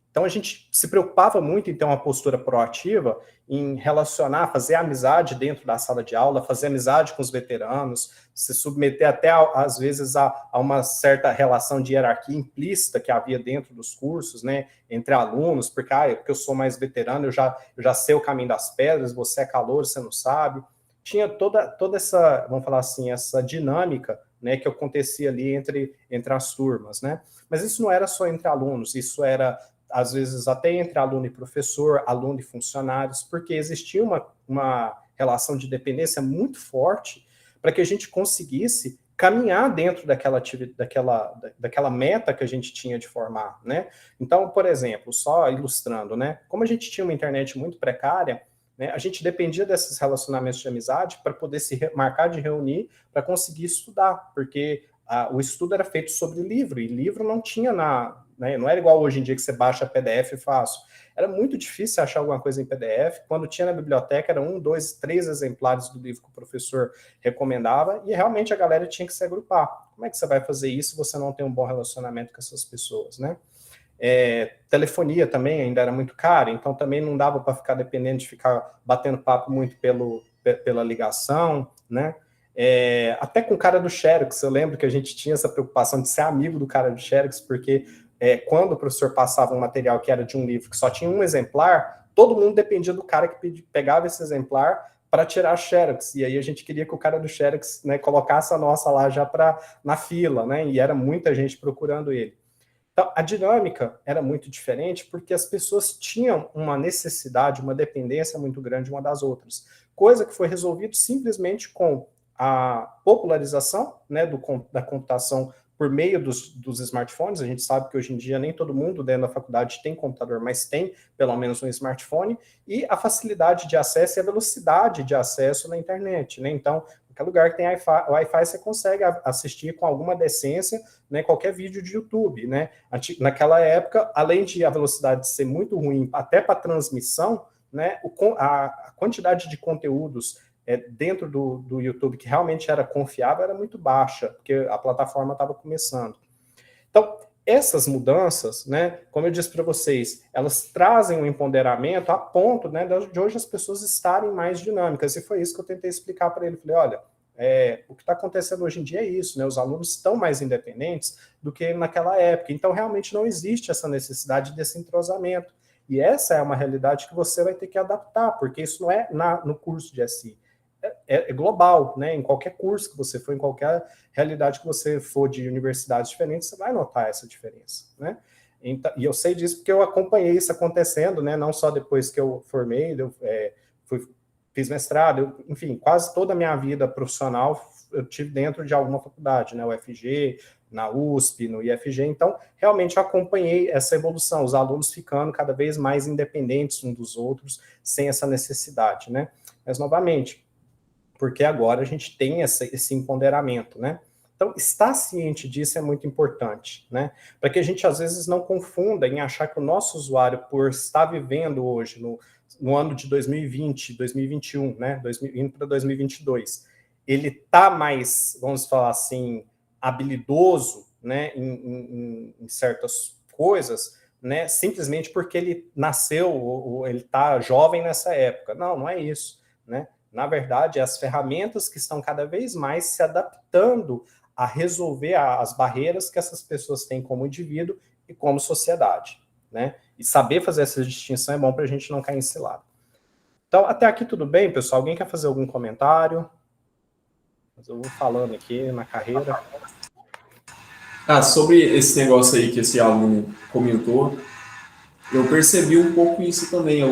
Então a gente se preocupava muito em ter uma postura proativa, em relacionar, fazer amizade dentro da sala de aula, fazer amizade com os veteranos, se submeter até, às vezes, a uma certa relação de hierarquia implícita que havia dentro dos cursos, né, entre alunos, porque eu sou mais veterano, eu já sei o caminho das pedras, você é calouro, você não sabe. Tinha toda essa, vamos falar assim, essa dinâmica, né, que acontecia ali entre as turmas, né? Mas isso não era só entre alunos, isso era às vezes até entre aluno e professor, aluno e funcionários, porque existia uma relação de dependência muito forte para que a gente conseguisse caminhar dentro daquela meta que a gente tinha de formar, né? Então, por exemplo, só ilustrando, né? Como a gente tinha uma internet muito precária, né, a gente dependia desses relacionamentos de amizade para poder se marcar de reunir para conseguir estudar, porque o estudo era feito sobre livro, e livro não tinha né, não era igual hoje em dia que você baixa PDF fácil. Era muito difícil achar alguma coisa em PDF. Quando tinha na biblioteca, era 1, 2, 3 exemplares do livro que o professor recomendava, e realmente a galera tinha que se agrupar. Como é que você vai fazer isso se você não tem um bom relacionamento com essas pessoas, né? Telefonia também ainda era muito cara, então também não dava para ficar dependendo de ficar batendo papo muito pela ligação, né? Até com o cara do Xerox, eu lembro que a gente tinha essa preocupação de ser amigo do cara do Xerox, porque quando o professor passava um material que era de um livro que só tinha um exemplar, todo mundo dependia do cara que pegava esse exemplar para tirar a Xerox, e aí a gente queria que o cara do Xerox, né, colocasse a nossa lá já na fila, né, e era muita gente procurando ele. Então, a dinâmica era muito diferente porque as pessoas tinham uma necessidade, uma dependência muito grande uma das outras, coisa que foi resolvida simplesmente com a popularização, né, da computação por meio dos smartphones. A gente sabe que hoje em dia nem todo mundo dentro da faculdade tem computador, mas tem pelo menos um smartphone, e a facilidade de acesso e a velocidade de acesso na internet, né? Então, qualquer lugar que tem Wi-Fi, você consegue assistir com alguma decência, né, qualquer vídeo de YouTube, né? Naquela época, além de a velocidade ser muito ruim, até para transmissão, né, a quantidade de conteúdos dentro do YouTube que realmente era confiável era muito baixa, porque a plataforma estava começando. Então, essas mudanças, né, como eu disse para vocês, elas trazem um empoderamento a ponto, né, de hoje as pessoas estarem mais dinâmicas, e foi isso que eu tentei explicar para ele. Falei, olha, o que está acontecendo hoje em dia é isso, né, os alunos estão mais independentes do que naquela época, então realmente não existe essa necessidade desse entrosamento, e essa é uma realidade que você vai ter que adaptar, porque isso não é no curso de SI, é global, né? Em qualquer curso que você for, em qualquer realidade que você for de universidades diferentes, você vai notar essa diferença, né? Então, e eu sei disso porque eu acompanhei isso acontecendo, né? Não só depois que eu formei, fiz mestrado, enfim, quase toda a minha vida profissional eu tive dentro de alguma faculdade, né? UFG, na USP, no IFG, então realmente eu acompanhei essa evolução, os alunos ficando cada vez mais independentes uns dos outros, sem essa necessidade, né? Mas, novamente, porque agora a gente tem esse empoderamento, né? Então, estar ciente disso é muito importante, né? Para que a gente, às vezes, não confunda em achar que o nosso usuário, por estar vivendo hoje, no ano de 2020, 2021, né? Indo para 2022, ele está mais, vamos falar assim, habilidoso, né? Em certas coisas, né? Simplesmente porque ele nasceu, ou ele está jovem nessa época. Não é isso, né? Na verdade, as ferramentas que estão cada vez mais se adaptando a resolver as barreiras que essas pessoas têm como indivíduo e como sociedade, né? E saber fazer essa distinção é bom para a gente não cair em cilada. Então, até aqui tudo bem, pessoal? Alguém quer fazer algum comentário? Mas eu vou falando aqui na carreira. Sobre esse negócio aí que esse aluno comentou, eu percebi um pouco isso também.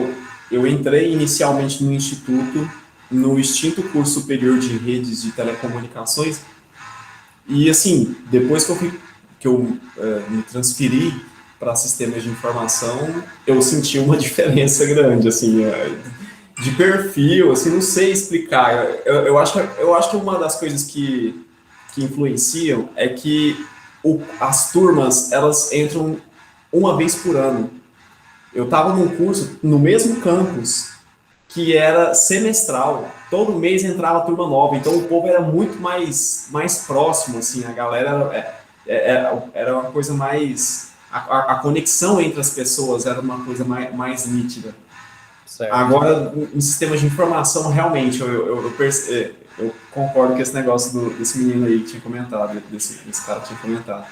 Eu entrei inicialmente no instituto, no extinto curso superior de redes de telecomunicações, e assim, depois que eu me transferi para sistemas de informação, eu senti uma diferença grande, assim, de perfil, assim, não sei explicar. Eu acho que uma das coisas que influenciam é que as turmas, elas entram uma vez por ano. Eu estava num curso no mesmo campus que era semestral. Todo mês entrava turma nova, então o povo era muito mais próximo, assim, a galera era uma coisa mais... A conexão entre as pessoas era uma coisa mais nítida. Certo. Agora, em sistemas de informação, realmente, eu concordo com esse negócio desse menino aí que tinha comentado, desse cara que tinha comentado.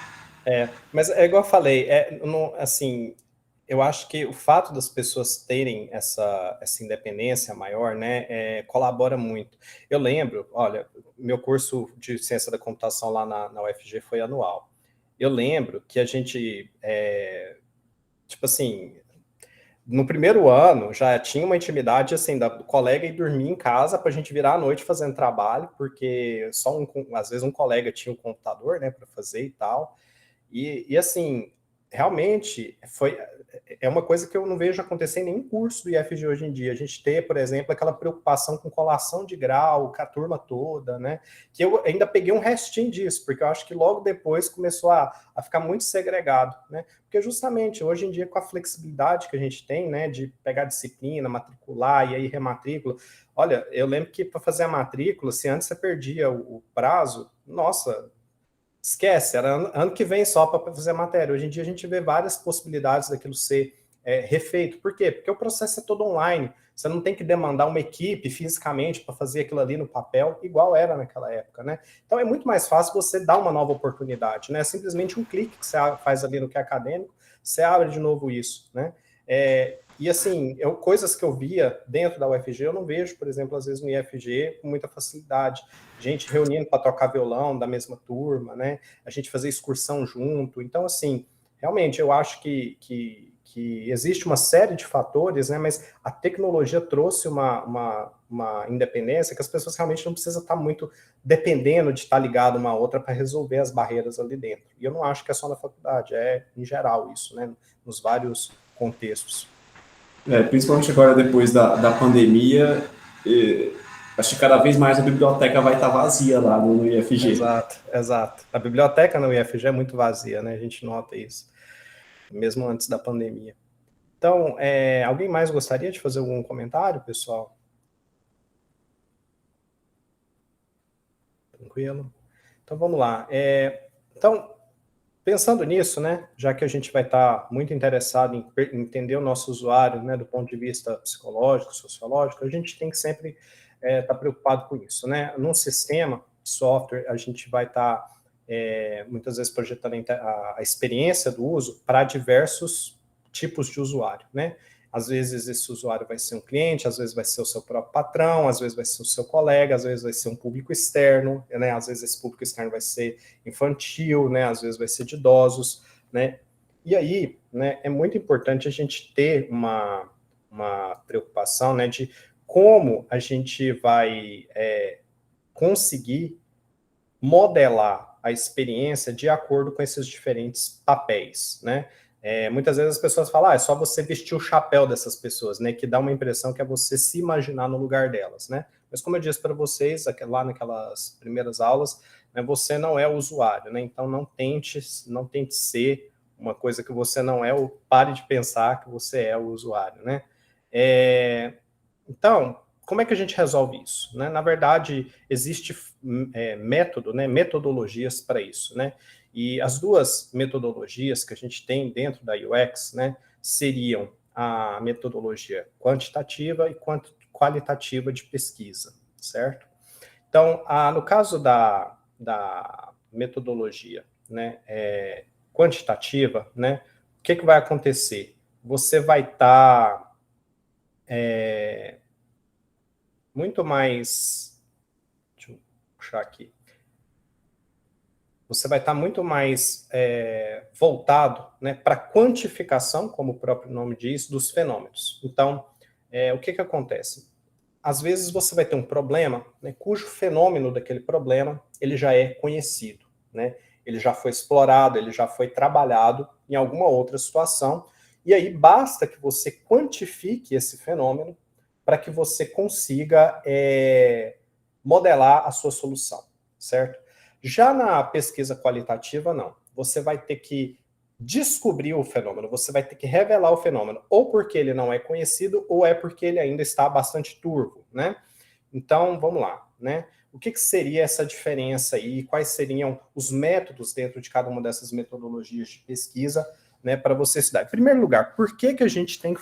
Mas é igual eu falei, assim, eu acho que o fato das pessoas terem essa independência maior, né, colabora muito. Eu lembro, olha, meu curso de ciência da computação lá na UFG foi anual. Eu lembro que a gente, tipo assim, no primeiro ano já tinha uma intimidade assim do colega ir dormir em casa para a gente virar à noite fazendo trabalho, porque às vezes um colega tinha um computador, né, para fazer e tal. E assim, realmente é uma coisa que eu não vejo acontecer em nenhum curso do IFG hoje em dia. A gente ter, por exemplo, aquela preocupação com colação de grau, com a turma toda, né? Que eu ainda peguei um restinho disso, porque eu acho que logo depois começou a ficar muito segregado, né? Porque justamente hoje em dia, com a flexibilidade que a gente tem, né, de pegar disciplina, matricular e aí rematrícula. Olha, eu lembro que para fazer a matrícula, se antes você perdia o prazo, nossa, esquece, era ano que vem só para fazer a matéria. Hoje em dia a gente vê várias possibilidades daquilo ser refeito. Por quê? Porque o processo é todo online. Você não tem que demandar uma equipe fisicamente para fazer aquilo ali no papel, igual era naquela época, né? Então é muito mais fácil você dar uma nova oportunidade, né? Simplesmente um clique que você faz ali no que é acadêmico, você abre de novo isso, né? E assim, coisas que eu via dentro da UFG, eu não vejo, por exemplo, às vezes no IFG com muita facilidade. Gente reunindo para tocar violão da mesma turma, né? A gente fazer excursão junto. Então, assim, realmente eu acho que existe uma série de fatores, né? Mas a tecnologia trouxe uma independência que as pessoas realmente não precisam estar muito dependendo de estar ligado uma à outra para resolver as barreiras ali dentro. E eu não acho que é só na faculdade, é em geral isso, né? Nos vários contextos. Principalmente agora, depois da pandemia, acho que cada vez mais a biblioteca vai estar vazia lá no IFG. Exato. A biblioteca no IFG é muito vazia, né? A gente nota isso, mesmo antes da pandemia. Então, alguém mais gostaria de fazer algum comentário, pessoal? Tranquilo? Então, vamos lá. Então, pensando nisso, né, já que a gente vai estar muito interessado em entender o nosso usuário, né, do ponto de vista psicológico, sociológico, a gente tem que sempre estar preocupado com isso, né? Num sistema de software, a gente vai estar muitas vezes projetando a experiência do uso para diversos tipos de usuário, né? Às vezes esse usuário vai ser um cliente, às vezes vai ser o seu próprio patrão, às vezes vai ser o seu colega, às vezes vai ser um público externo, né? Às vezes esse público externo vai ser infantil, né? Às vezes vai ser de idosos, né? E aí, né, é muito importante a gente ter uma preocupação, né, de como a gente vai conseguir modelar a experiência de acordo com esses diferentes papéis, né? Muitas vezes as pessoas falam, é só você vestir o chapéu dessas pessoas, né? Que dá uma impressão que é você se imaginar no lugar delas, né? Mas como eu disse para vocês, lá naquelas primeiras aulas, né, você não é o usuário, né? Então não tente ser uma coisa que você não é, ou pare de pensar que você é o usuário, né? Então, como é que a gente resolve isso? Né? Na verdade, existe método, né, metodologias para isso, né? E as duas metodologias que a gente tem dentro da UX, né, seriam a metodologia quantitativa e qualitativa de pesquisa, certo? Então, no caso da metodologia, né, quantitativa, né, o que vai acontecer? Você vai estar muito mais, deixa eu puxar aqui, você vai estar muito mais voltado, né, para a quantificação, como o próprio nome diz, dos fenômenos. Então, o que acontece? Às vezes você vai ter um problema, né, cujo fenômeno daquele problema ele já é conhecido, né? Ele já foi explorado, ele já foi trabalhado em alguma outra situação, e aí basta que você quantifique esse fenômeno para que você consiga modelar a sua solução, certo? Já na pesquisa qualitativa, não. Você vai ter que descobrir o fenômeno, você vai ter que revelar o fenômeno, ou porque ele não é conhecido, ou é porque ele ainda está bastante turvo, né? Então, vamos lá, né? O que seria essa diferença aí? Quais seriam os métodos dentro de cada uma dessas metodologias de pesquisa, né, para você estudar? Em primeiro lugar, por que a gente tem que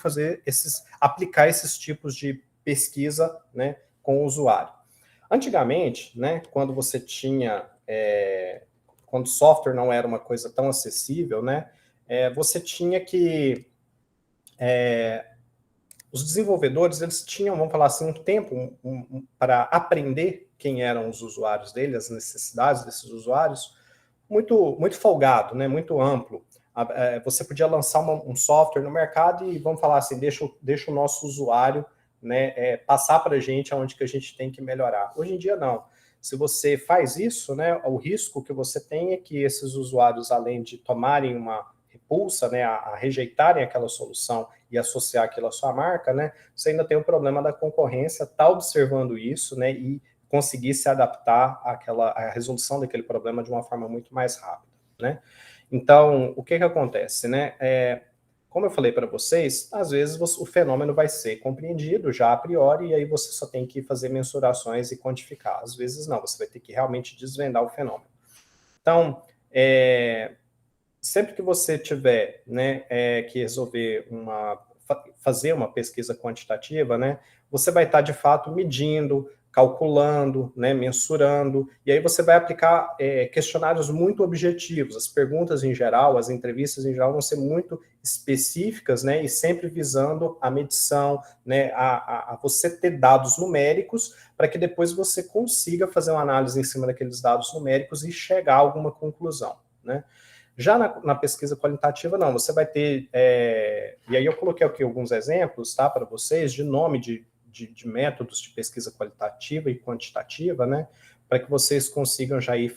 aplicar esses tipos de pesquisa, né, com o usuário? Antigamente, né, quando você tinha, quando o software não era uma coisa tão acessível, né, você tinha que os desenvolvedores, eles tinham, vamos falar assim, um tempo para aprender quem eram os usuários deles, as necessidades desses usuários, muito folgado, né, muito amplo. Você podia lançar um software no mercado e, vamos falar assim, deixa o nosso usuário, né, passar para a gente aonde que a gente tem que melhorar. Hoje em dia, não. Se você faz isso, né, o risco que você tem é que esses usuários, além de tomarem uma repulsa, né, a rejeitarem aquela solução e associar aquilo à sua marca, né, você ainda tem o problema da concorrência, está observando isso, né, e conseguir se adaptar à resolução daquele problema de uma forma muito mais rápida, né. Então, o que acontece, né, como eu falei para vocês, às vezes o fenômeno vai ser compreendido já a priori, e aí você só tem que fazer mensurações e quantificar. Às vezes não, você vai ter que realmente desvendar o fenômeno. Então, sempre que você tiver, né, que resolver fazer uma pesquisa quantitativa, né, você vai estar, de fato, medindo, calculando, né, mensurando, e aí você vai aplicar questionários muito objetivos. As perguntas em geral, as entrevistas em geral vão ser muito específicas, né, e sempre visando a medição, né, a você ter dados numéricos para que depois você consiga fazer uma análise em cima daqueles dados numéricos e chegar a alguma conclusão, né. Já na pesquisa qualitativa, não, você vai ter, e aí eu coloquei aqui alguns exemplos, tá, para vocês, de nome de métodos de pesquisa qualitativa e quantitativa, né, para que vocês consigam já ir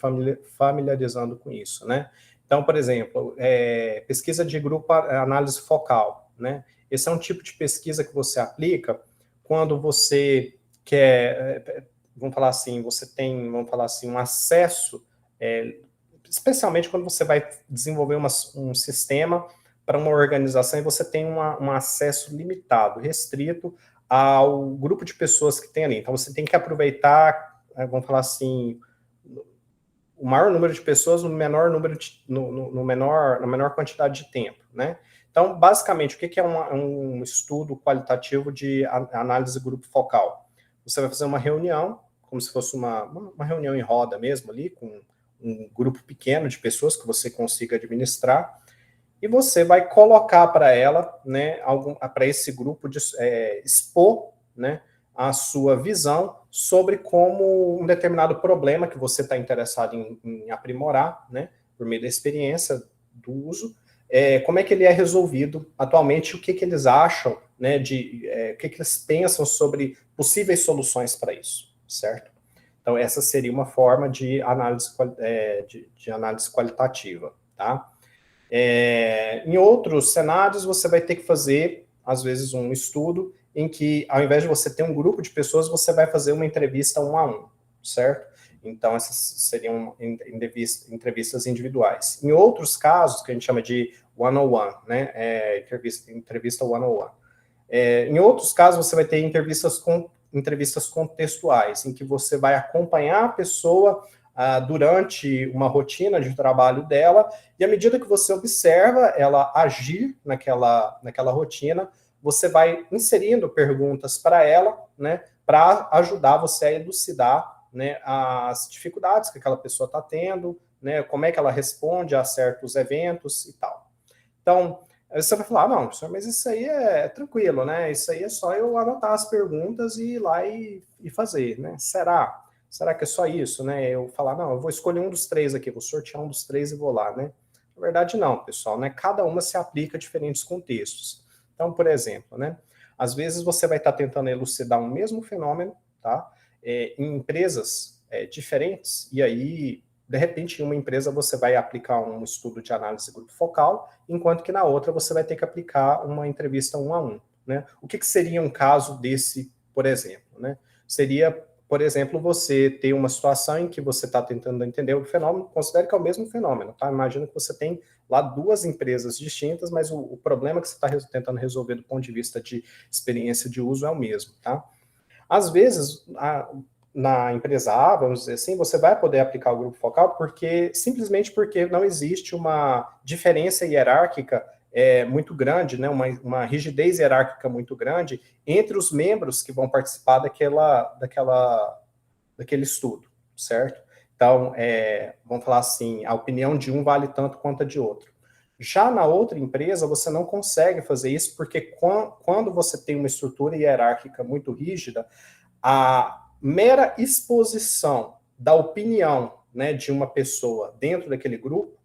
familiarizando com isso, né. Então, por exemplo, pesquisa de grupo, análise focal, né, esse é um tipo de pesquisa que você aplica quando você quer, vamos falar assim, você tem, vamos falar assim, um acesso, especialmente quando você vai desenvolver um sistema para uma organização e você tem um acesso limitado, restrito ao grupo de pessoas que tem ali. Então, você tem que aproveitar, vamos falar assim, o maior número de pessoas no menor número na menor quantidade de tempo, né? Então, basicamente, o que é um estudo qualitativo de análise de grupo focal? Você vai fazer uma reunião, como se fosse uma reunião em roda mesmo ali, com um grupo pequeno de pessoas que você consiga administrar, e você vai colocar para ela, né, para esse grupo expor, né, a sua visão sobre como um determinado problema que você está interessado em aprimorar, né, por meio da experiência do uso, como é que ele é resolvido atualmente, o que eles acham, né, o que eles pensam sobre possíveis soluções para isso, certo? Então, essa seria uma forma de análise, de análise qualitativa, tá? Em outros cenários, você vai ter que fazer, às vezes, um estudo em que, ao invés de você ter um grupo de pessoas, você vai fazer uma entrevista 1 a 1, certo? Então, essas seriam entrevistas individuais. Em outros casos, que a gente chama de one-on-one, né? Entrevista one-on-one. Em outros casos, você vai ter entrevistas contextuais, em que você vai acompanhar a pessoa durante uma rotina de trabalho dela, e à medida que você observa ela agir naquela rotina, você vai inserindo perguntas para ela, né, para ajudar você a elucidar, né, as dificuldades que aquela pessoa está tendo, né, como é que ela responde a certos eventos e tal. Então, você vai falar, não, professor, mas isso aí é tranquilo, né? Isso aí é só eu anotar as perguntas e ir lá e fazer, né? Será? Será que é só isso, né? Eu falar, não, eu vou escolher um dos 3 aqui, vou sortear um dos 3 e vou lá, né? Na verdade, não, pessoal, né? Cada uma se aplica a diferentes contextos. Então, por exemplo, né? Às vezes você vai estar tentando elucidar um mesmo fenômeno, tá? Em empresas diferentes, e aí, de repente, em uma empresa você vai aplicar um estudo de análise de grupo focal, enquanto que na outra você vai ter que aplicar uma entrevista 1 a 1, né? O que seria um caso desse, por exemplo, né? Seria por exemplo, você tem uma situação em que você está tentando entender o fenômeno, considere que é o mesmo fenômeno, tá? Imagina que você tem lá duas empresas distintas, mas o problema que você está tentando resolver do ponto de vista de experiência de uso é o mesmo, tá? Às vezes, na empresa A, vamos dizer assim, você vai poder aplicar o grupo focal simplesmente porque não existe uma diferença hierárquica muito grande, né, uma rigidez hierárquica muito grande entre os membros que vão participar daquele estudo, certo? Então, vamos falar assim, a opinião de um vale tanto quanto a de outro. Já na outra empresa, você não consegue fazer isso, porque quando você tem uma estrutura hierárquica muito rígida, a mera exposição da opinião, né, de uma pessoa dentro daquele grupo,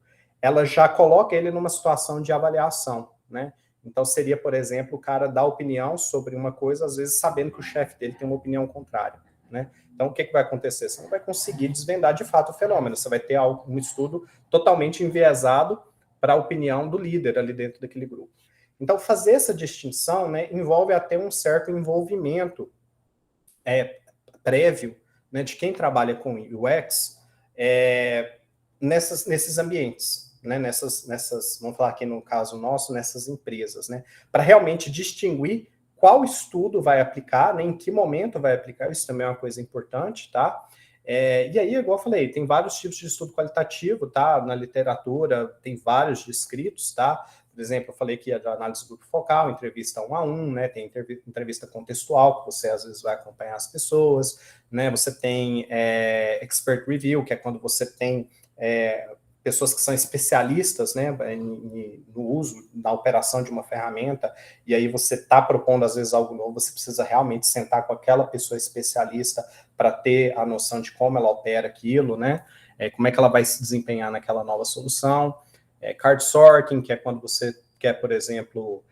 ela já coloca ele numa situação de avaliação, né? Então, seria, por exemplo, o cara dar opinião sobre uma coisa, às vezes sabendo que o chefe dele tem uma opinião contrária, né? Então, o que vai acontecer? Você não vai conseguir desvendar de fato o fenômeno, você vai ter um estudo totalmente enviesado para a opinião do líder ali dentro daquele grupo. Então, fazer essa distinção, né, envolve até um certo envolvimento prévio, né, de quem trabalha com UX nesses ambientes, né, nessas, vamos falar aqui no caso nosso, nessas empresas, né, para realmente distinguir qual estudo vai aplicar, né, em que momento vai aplicar, isso também é uma coisa importante, tá? E aí, igual eu falei, tem vários tipos de estudo qualitativo, tá? Na literatura tem vários descritos, tá? Por exemplo, eu falei que a análise de grupo focal, entrevista 1 a 1, né? Tem entrevista contextual, que você às vezes vai acompanhar as pessoas, né? Você tem expert review, que é quando você tem pessoas que são especialistas, né, no uso, na operação de uma ferramenta, e aí você está propondo, às vezes, algo novo, você precisa realmente sentar com aquela pessoa especialista para ter a noção de como ela opera aquilo, né, como é que ela vai se desempenhar naquela nova solução. Card sorting, que é quando você quer, por exemplo,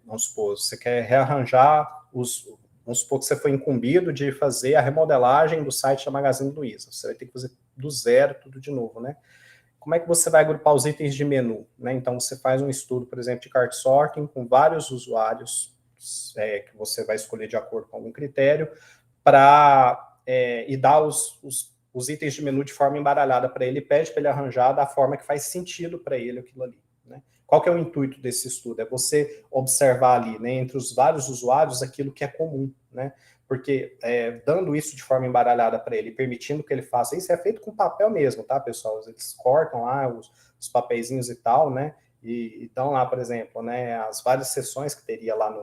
vamos supor, você quer rearranjar vamos supor que você foi incumbido de fazer a remodelagem do site da Magazine Luiza, você vai ter que fazer do zero tudo de novo, né? Como é que você vai agrupar os itens de menu, né? Então, você faz um estudo, por exemplo, de cart sorting com vários usuários que você vai escolher de acordo com algum critério e dar os itens de menu de forma embaralhada para ele, pede para ele arranjar da forma que faz sentido para ele aquilo ali, né? Qual que é o intuito desse estudo? É você observar ali, né, entre os vários usuários, aquilo que é comum, né? Porque dando isso de forma embaralhada para ele, permitindo que ele faça isso, é feito com papel mesmo, tá, pessoal? Eles cortam lá os papeizinhos e tal, né? E dão lá, por exemplo, né, as várias sessões que teria lá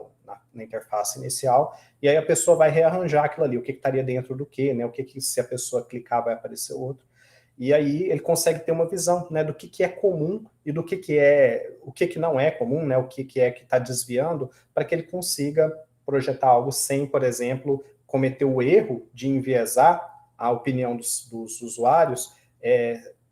na interface inicial, e aí a pessoa vai rearranjar aquilo ali, o que estaria dentro do quê, né? O que se a pessoa clicar vai aparecer outro. E aí ele consegue ter uma visão, né, do que é comum e do o que não é comum, né? O que é que está desviando, para que ele consiga projetar algo sem, por exemplo, cometer o erro de enviesar a opinião dos usuários,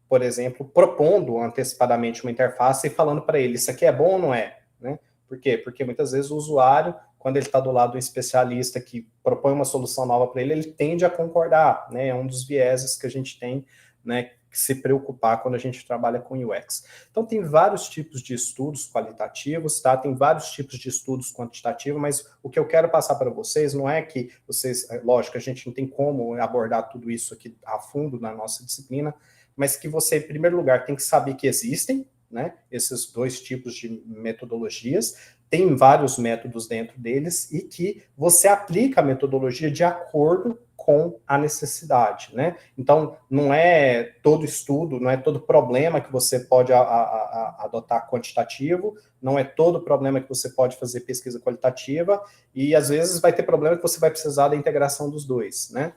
por exemplo, propondo antecipadamente uma interface e falando para ele, isso aqui é bom ou não é? Né? Por quê? Porque muitas vezes o usuário, quando ele está do lado do especialista que propõe uma solução nova para ele, ele tende a concordar, né? É um dos vieses que a gente tem, né, que se preocupar quando a gente trabalha com UX. Então, tem vários tipos de estudos qualitativos, tá? Tem vários tipos de estudos quantitativos, mas o que eu quero passar para vocês não é que vocês, lógico, a gente não tem como abordar tudo isso aqui a fundo na nossa disciplina, mas que você, em primeiro lugar, tem que saber que existem, né, esses dois tipos de metodologias, tem vários métodos dentro deles, e que você aplica a metodologia de acordo com a necessidade, né? Então, não é todo estudo, não é todo problema que você pode adotar quantitativo, não é todo problema que você pode fazer pesquisa qualitativa, e às vezes vai ter problema que você vai precisar da integração dos dois, né?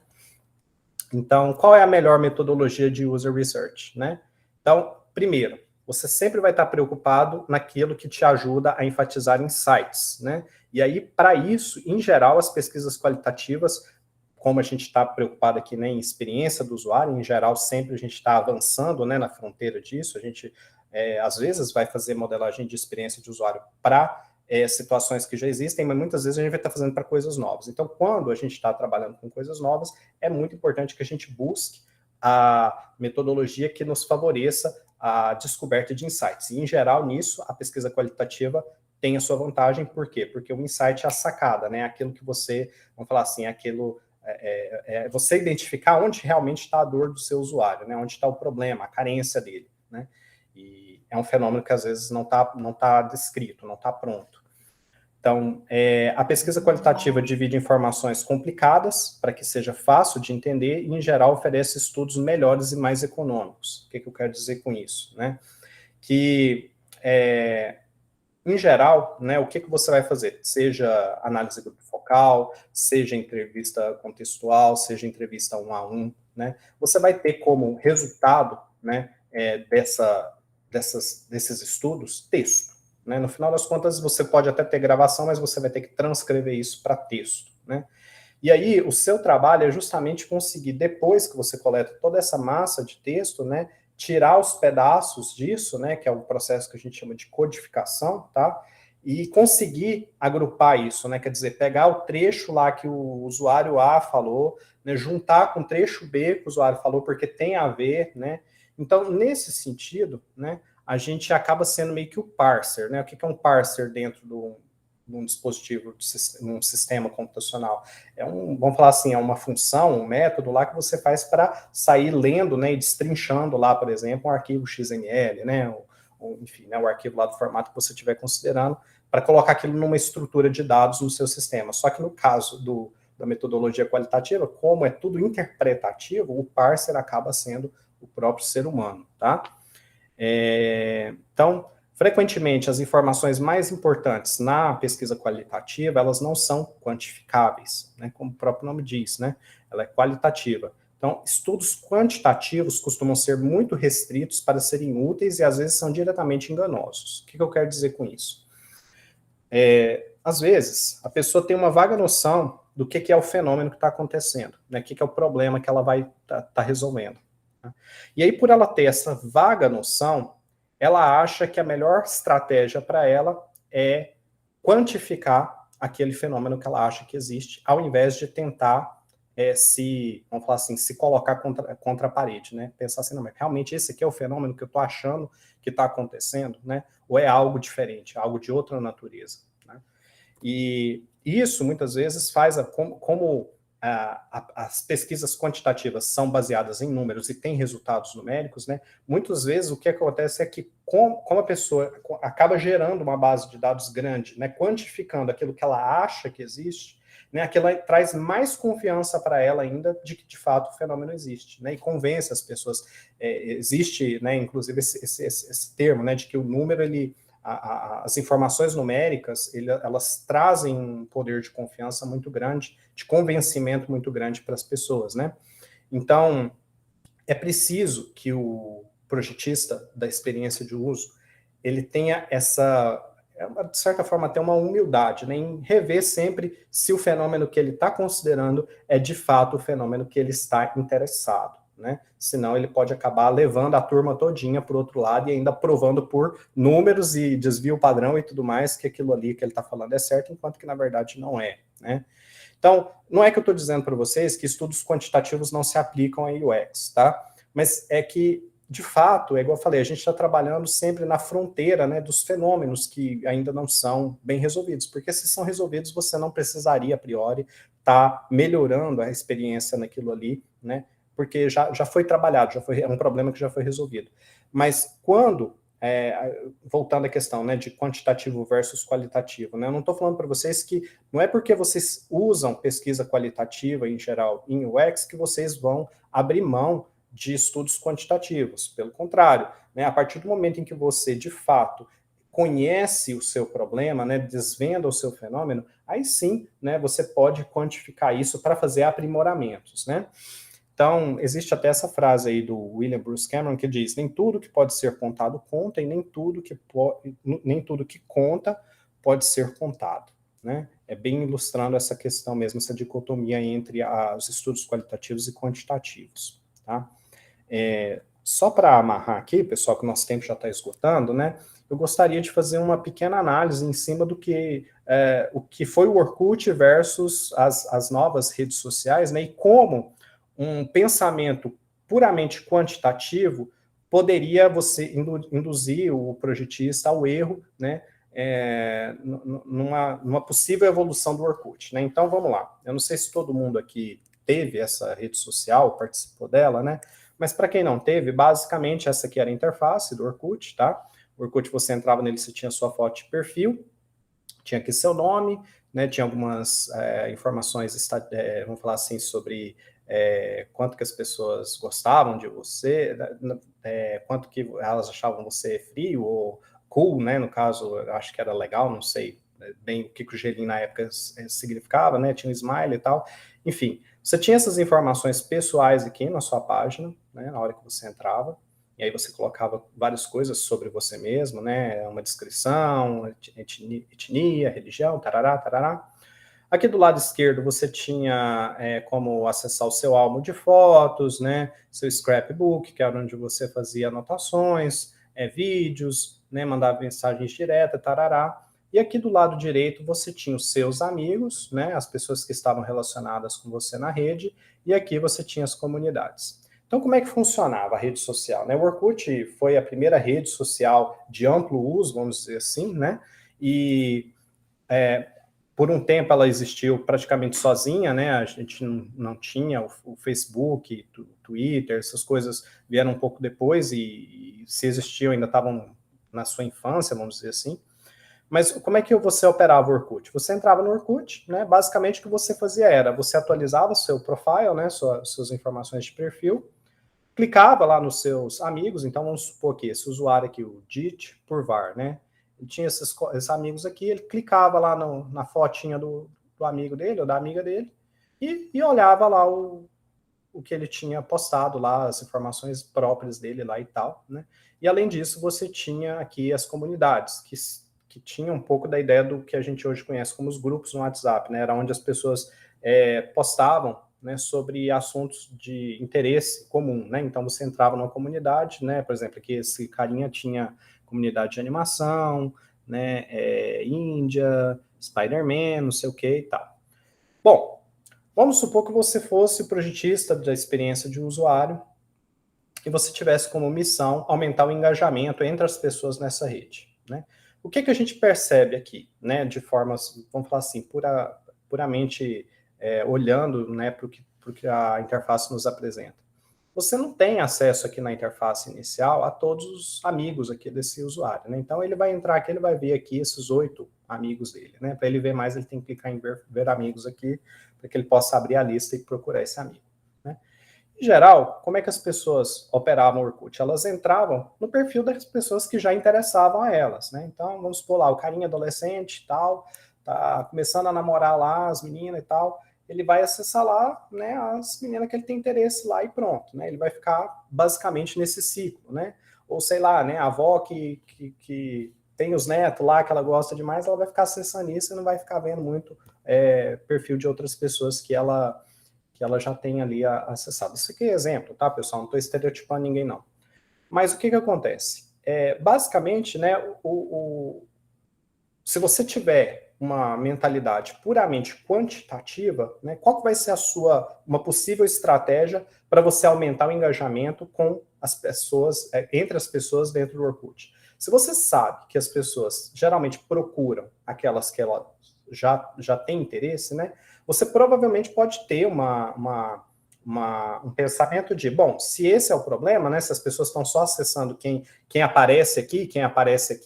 Então, qual é a melhor metodologia de user research, né? Então, primeiro, você sempre vai estar preocupado naquilo que te ajuda a enfatizar insights, né? E aí, para isso, em geral, as pesquisas qualitativas, como a gente está preocupado aqui, né, em experiência do usuário, em geral, sempre a gente está avançando, né, na fronteira disso, a gente, às vezes, vai fazer modelagem de experiência de usuário para situações que já existem, mas muitas vezes a gente vai estar fazendo para coisas novas. Então, quando a gente está trabalhando com coisas novas, é muito importante que a gente busque a metodologia que nos favoreça a descoberta de insights. E, em geral, nisso, a pesquisa qualitativa tem a sua vantagem. Por quê? Porque o insight é a sacada, né? Aquilo que você, vamos falar assim, aquilo É você identificar onde realmente está a dor do seu usuário, né? Onde está o problema, a carência dele, né? E é um fenômeno que às vezes não tá descrito, não está pronto. Então, a pesquisa qualitativa divide informações complicadas para que seja fácil de entender e, em geral, oferece estudos melhores e mais econômicos. O que eu quero dizer com isso, né? Que, em geral, né, o que você vai fazer? Seja análise grupo focal, seja entrevista contextual, seja entrevista 1 a 1, né? Você vai ter como resultado, né, desses estudos, texto. Né? No final das contas, você pode até ter gravação, mas você vai ter que transcrever isso para texto. Né? E aí, o seu trabalho é justamente conseguir, depois que você coleta toda essa massa de texto, né, tirar os pedaços disso, né, que é o processo que a gente chama de codificação, tá? E conseguir agrupar isso, né? Quer dizer, pegar o trecho lá que o usuário A falou, né, juntar com o trecho B que o usuário falou, porque tem a ver, né? Então, nesse sentido, né, a gente acaba sendo meio que o parser, né? O que é um parser dentro de um dispositivo, de um sistema computacional? Vamos falar assim, é uma função, um método lá que você faz para sair lendo, né, e destrinchando lá, por exemplo, um arquivo XML, né, enfim, né, o arquivo lá do formato que você estiver considerando, para colocar aquilo numa estrutura de dados no seu sistema. Só que no caso da metodologia qualitativa, como é tudo interpretativo, o parser acaba sendo o próprio ser humano, tá? Então, frequentemente, as informações mais importantes na pesquisa qualitativa, elas não são quantificáveis, né, como o próprio nome diz, né, ela é qualitativa. Então, estudos quantitativos costumam ser muito restritos para serem úteis e, às vezes, são diretamente enganosos. O que eu quero dizer com isso? Às vezes, a pessoa tem uma vaga noção do que é o fenômeno que está acontecendo, né, o que é o problema que ela vai tá resolvendo. E aí, por ela ter essa vaga noção, ela acha que a melhor estratégia para ela é quantificar aquele fenômeno que ela acha que existe, ao invés de tentar vamos falar assim, se colocar contra a parede, né? Pensar assim, não, mas realmente esse aqui é o fenômeno que eu estou achando que está acontecendo, né? Ou é algo diferente, algo de outra natureza, né? E isso, muitas vezes, faz como as pesquisas quantitativas são baseadas em números e têm resultados numéricos, né? Muitas vezes o que acontece é que, como a pessoa acaba gerando uma base de dados grande, né, quantificando aquilo que ela acha que existe, né, aquilo traz mais confiança para ela ainda de que, de fato, o fenômeno existe, né, e convence as pessoas. Existe, né, inclusive, esse termo, né, de que o número, as informações numéricas, elas trazem um poder de confiança muito grande, de convencimento muito grande para as pessoas, né? Então, é preciso que o projetista da experiência de uso, ele tenha de certa forma, até uma humildade, né, em rever sempre se o fenômeno que ele está considerando é, de fato, o fenômeno que ele está interessado. Né? Senão ele pode acabar levando a turma todinha para o outro lado e ainda provando por números e desvio padrão e tudo mais que aquilo ali que ele está falando é certo, enquanto que na verdade não é. Né? Então, não é que eu estou dizendo para vocês que estudos quantitativos não se aplicam a UX, tá? Mas é que, de fato, é igual eu falei, a gente está trabalhando sempre na fronteira, né, dos fenômenos que ainda não são bem resolvidos, porque se são resolvidos, você não precisaria, a priori, estar melhorando a experiência naquilo ali, né? Porque já foi trabalhado, é um problema que já foi resolvido. Mas quando, voltando à questão, né, de quantitativo versus qualitativo, né, eu não estou falando para vocês que não é porque vocês usam pesquisa qualitativa, em geral, em UX, que vocês vão abrir mão de estudos quantitativos. Pelo contrário, né, a partir do momento em que você, de fato, conhece o seu problema, né, desvenda o seu fenômeno, aí sim, né, você pode quantificar isso para fazer aprimoramentos, né? Então, existe até essa frase aí do William Bruce Cameron que diz: nem tudo que pode ser contado conta e nem tudo que conta pode ser contado. Né? É bem ilustrando essa questão mesmo, essa dicotomia entre os estudos qualitativos e quantitativos. Tá? Só para amarrar aqui, pessoal, que o nosso tempo já está esgotando, né? Eu gostaria de fazer uma pequena análise em cima do que o que foi o Orkut versus as novas redes sociais, né? E como um pensamento puramente quantitativo poderia você induzir o projetista ao erro, né, numa possível evolução do Orkut. Né? Então, vamos lá. Eu não sei se todo mundo aqui teve essa rede social, participou dela, né? Mas para quem não teve, basicamente essa aqui era a interface do Orkut, tá? O Orkut, você entrava nele, você tinha sua foto de perfil, tinha aqui seu nome, né? Tinha algumas informações, vamos falar assim, sobre quanto que as pessoas gostavam de você, quanto que elas achavam você frio ou cool, né? No caso, eu acho que era legal, não sei bem o que o gelinho na época significava, né? Tinha um smile e tal. Enfim, você tinha essas informações pessoais aqui na sua página, né? Na hora que você entrava. E aí você colocava várias coisas sobre você mesmo, né? Uma descrição, etnia, religião, tarará, tarará. Aqui do lado esquerdo você tinha como acessar o seu álbum de fotos, né? Seu scrapbook, que era onde você fazia anotações, vídeos, né? Mandava mensagens diretas, tarará. E aqui do lado direito você tinha os seus amigos, né? As pessoas que estavam relacionadas com você na rede, e aqui você tinha as comunidades. Então, como é que funcionava a rede social, né? O Orkut foi a primeira rede social de amplo uso, vamos dizer assim, né? E por um tempo ela existiu praticamente sozinha, né? A gente não tinha o Facebook, o Twitter, essas coisas vieram um pouco depois e se existiam ainda estavam na sua infância, vamos dizer assim. Mas como é que você operava o Orkut? Você entrava no Orkut, né? Basicamente o que você fazia era, você atualizava seu profile, né? Suas informações de perfil, clicava lá nos seus amigos, então vamos supor que esse usuário aqui, o Dit Purvar, né? Ele tinha esses amigos aqui, ele clicava lá na fotinha do amigo dele, ou da amiga dele, e olhava lá o que ele tinha postado lá, as informações próprias dele lá e tal, né? E além disso, você tinha aqui as comunidades, que tinham um pouco da ideia do que a gente hoje conhece como os grupos no WhatsApp, né? Era onde as pessoas postavam, né, sobre assuntos de interesse comum, né? Então você entrava numa comunidade, né? Por exemplo, aqui esse carinha tinha comunidade de animação, né? Índia, Spider-Man, não sei o que e tal. Bom, vamos supor que você fosse projetista da experiência de usuário e você tivesse como missão aumentar o engajamento entre as pessoas nessa rede, né? O que a gente percebe aqui, né? De forma, vamos falar assim, puramente olhando, né, para o que a interface nos apresenta. Você não tem acesso aqui na interface inicial a todos os amigos aqui desse usuário, né? Então ele vai entrar aqui, ele vai ver aqui esses 8 amigos dele, né? Para ele ver mais, ele tem que clicar em ver amigos aqui, para que ele possa abrir a lista e procurar esse amigo, né? Em geral, como é que as pessoas operavam o Orkut? Elas entravam no perfil das pessoas que já interessavam a elas, né? Então, vamos supor lá, o carinha adolescente e tal, tá começando a namorar lá as meninas e tal, ele vai acessar lá, né, as meninas que ele tem interesse lá e pronto, né? Ele vai ficar basicamente nesse ciclo, né? Ou sei lá, né, a avó que tem os netos lá que ela gosta demais, ela vai ficar acessando isso e não vai ficar vendo muito perfil de outras pessoas que ela já tem ali acessado. Isso aqui é exemplo, tá, pessoal? Não estou estereotipando ninguém, não. Mas o que acontece? Basicamente, né, se você tiver uma mentalidade puramente quantitativa, né, qual que vai ser uma possível estratégia para você aumentar o engajamento com as pessoas, entre as pessoas dentro do Orkut? Se você sabe que as pessoas geralmente procuram aquelas que ela já tem interesse, né, você provavelmente pode ter um pensamento de, bom, se esse é o problema, né, se as pessoas estão só acessando quem aparece aqui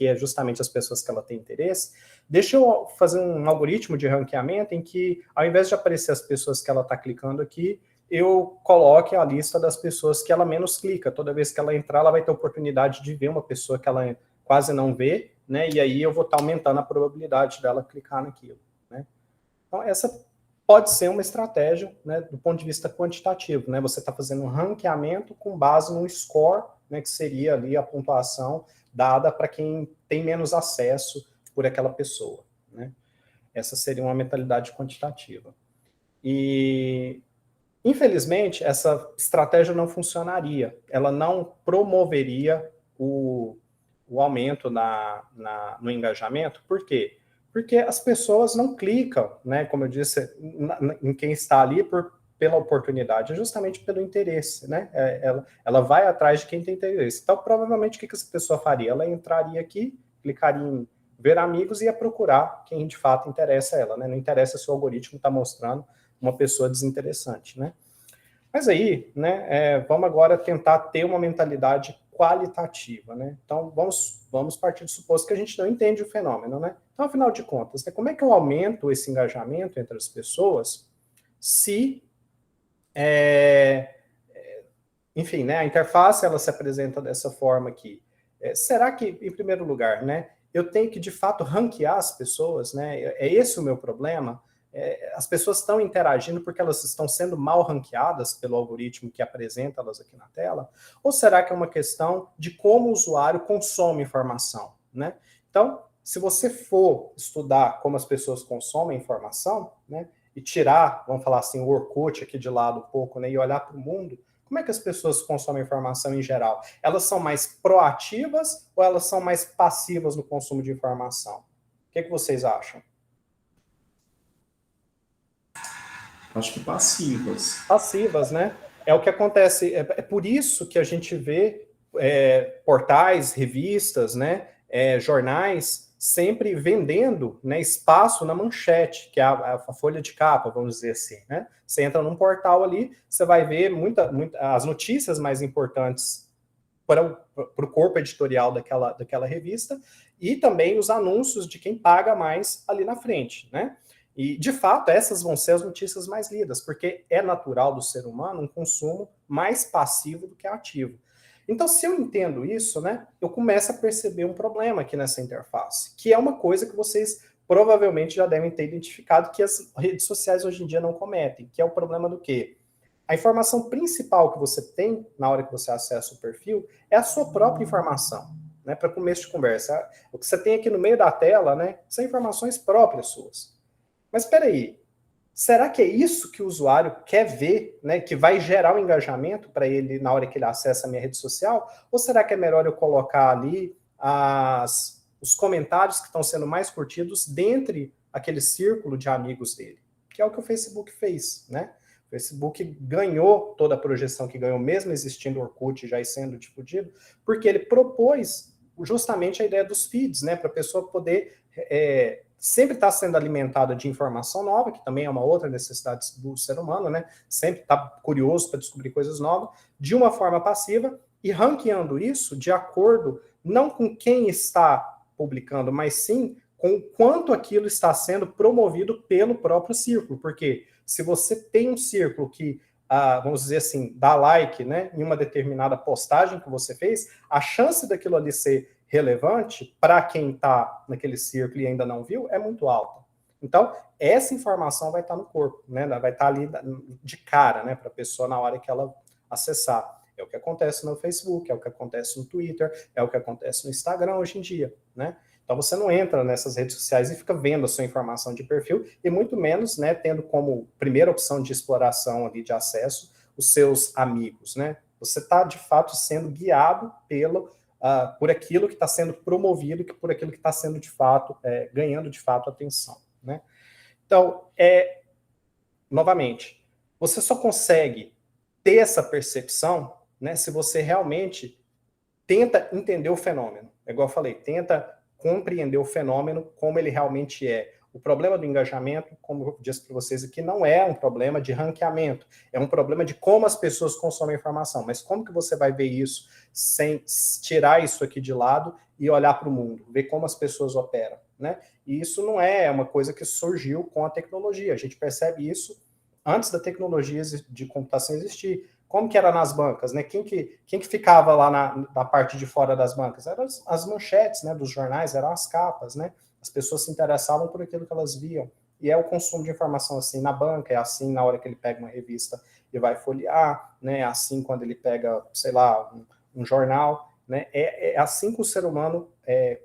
é justamente as pessoas que ela tem interesse, deixa eu fazer um algoritmo de ranqueamento em que, ao invés de aparecer as pessoas que ela está clicando aqui, eu coloque a lista das pessoas que ela menos clica. Toda vez que ela entrar, ela vai ter a oportunidade de ver uma pessoa que ela quase não vê, né, e aí eu vou estar aumentando a probabilidade dela clicar naquilo, né. Então, essa pode ser uma estratégia, né, do ponto de vista quantitativo, né? Você está fazendo um ranqueamento com base num score, né, que seria ali a pontuação dada para quem tem menos acesso por aquela pessoa, né? Essa seria uma mentalidade quantitativa. E, infelizmente, essa estratégia não funcionaria. Ela não promoveria o aumento no engajamento. Por quê? Porque as pessoas não clicam, né, como eu disse, em quem está ali pela oportunidade, justamente pelo interesse, né? Ela vai atrás de quem tem interesse. Então, provavelmente, o que essa pessoa faria? Ela entraria aqui, clicaria em ver amigos e ia procurar quem de fato interessa a ela, né? Não interessa se o algoritmo está mostrando uma pessoa desinteressante, né? Mas aí, né, vamos agora tentar ter uma mentalidade qualitativa, né? Então, vamos partir do suposto que a gente não entende o fenômeno, né? Então, afinal de contas, né, como é que eu aumento esse engajamento entre as pessoas se, enfim, né, a interface ela se apresenta dessa forma aqui? Será que, em primeiro lugar, né, eu tenho que, de fato, ranquear as pessoas, né? É esse o meu problema? As pessoas estão interagindo porque elas estão sendo mal ranqueadas pelo algoritmo que apresenta elas aqui na tela? Ou será que é uma questão de como o usuário consome informação, né? Então, se você for estudar como as pessoas consomem informação, né, e tirar, vamos falar assim, o Orkut aqui de lado um pouco, né, e olhar para o mundo, como é que as pessoas consomem informação em geral? Elas são mais proativas ou elas são mais passivas no consumo de informação? O que vocês acham? Acho que passivas. Passivas, né? É o que acontece. É por isso que a gente vê portais, revistas, né, jornais sempre vendendo, né, espaço na manchete, que é a folha de capa, vamos dizer assim, né? Você entra num portal ali, você vai ver as notícias mais importantes para o corpo editorial daquela revista e também os anúncios de quem paga mais ali na frente, né? E, de fato, essas vão ser as notícias mais lidas, porque é natural do ser humano um consumo mais passivo do que ativo. Então, se eu entendo isso, né, eu começo a perceber um problema aqui nessa interface, que é uma coisa que vocês provavelmente já devem ter identificado que as redes sociais hoje em dia não cometem, que é o problema do quê? A informação principal que você tem na hora que você acessa o perfil é a sua própria informação, né, para começo de conversa. O que você tem aqui no meio da tela, né, são informações próprias suas. Mas espera aí, será que é isso que o usuário quer ver, né, que vai gerar um engajamento para ele na hora que ele acessa a minha rede social? Ou será que é melhor eu colocar ali os comentários que estão sendo mais curtidos dentre aquele círculo de amigos dele? Que é o que o Facebook fez, né? O Facebook ganhou toda a projeção que ganhou, mesmo existindo o Orkut já sendo difundido, porque ele propôs justamente a ideia dos feeds, né, para a pessoa poder sempre estar sendo alimentada de informação nova, que também é uma outra necessidade do ser humano, né? Sempre está curioso para descobrir coisas novas, de uma forma passiva, e ranqueando isso de acordo, não com quem está publicando, mas sim com o quanto aquilo está sendo promovido pelo próprio círculo. Porque se você tem um círculo que, vamos dizer assim, dá like, né, em uma determinada postagem que você fez, a chance daquilo ali ser relevante para quem está naquele círculo e ainda não viu é muito alta. Então, essa informação vai estar no corpo, né? Vai estar ali de cara, né, para a pessoa na hora que ela acessar. É o que acontece no Facebook, é o que acontece no Twitter, é o que acontece no Instagram hoje em dia, né? Então, você não entra nessas redes sociais e fica vendo a sua informação de perfil, e muito menos, né, tendo como primeira opção de exploração ali de acesso os seus amigos, né? Você está, de fato, sendo guiado por aquilo que está sendo promovido, por aquilo que está sendo, de fato, ganhando, de fato, atenção, né? Então, novamente, você só consegue ter essa percepção, né, se você realmente tenta entender o fenômeno. É igual eu falei, tenta compreender o fenômeno como ele realmente é. O problema do engajamento, como eu disse para vocês aqui, não é um problema de ranqueamento, é um problema de como as pessoas consomem informação. Mas como que você vai ver isso sem tirar isso aqui de lado e olhar para o mundo, ver como as pessoas operam, né? E isso não é uma coisa que surgiu com a tecnologia. A gente percebe isso antes da tecnologia de computação existir. Como que era nas bancas, né? Quem que ficava lá na parte de fora das bancas? Eram as manchetes, né, dos jornais, eram as capas, né? As pessoas se interessavam por aquilo que elas viam. E é o consumo de informação assim na banca, é assim na hora que ele pega uma revista e vai folhear, né? É assim quando ele pega, sei lá, um jornal, né? É assim que o ser humano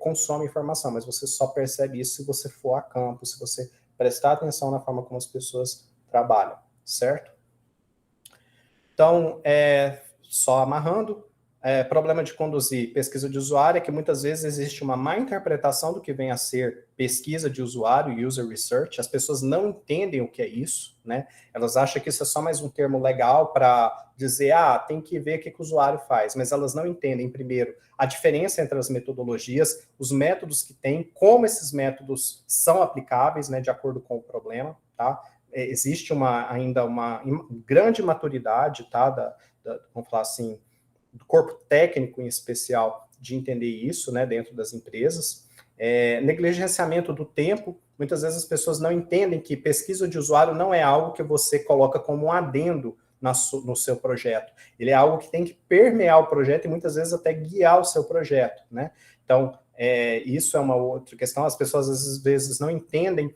consome informação, mas você só percebe isso se você for a campo, se você prestar atenção na forma como as pessoas trabalham, certo? Então, só amarrando, problema de conduzir pesquisa de usuário é que muitas vezes existe uma má interpretação do que vem a ser pesquisa de usuário, user research. As pessoas não entendem o que é isso, né? Elas acham que isso é só mais um termo legal para dizer, tem que ver o que o usuário faz, mas elas não entendem, primeiro, a diferença entre as metodologias, os métodos que tem, como esses métodos são aplicáveis, né, de acordo com o problema, tá? existe ainda uma grande maturidade, tá, vamos falar assim, do corpo técnico em especial, de entender isso, né, dentro das empresas. Negligenciamento do tempo, muitas vezes as pessoas não entendem que pesquisa de usuário não é algo que você coloca como um adendo no seu projeto. Ele é algo que tem que permear o projeto e muitas vezes até guiar o seu projeto, né? Então, isso é uma outra questão. As pessoas às vezes não entendem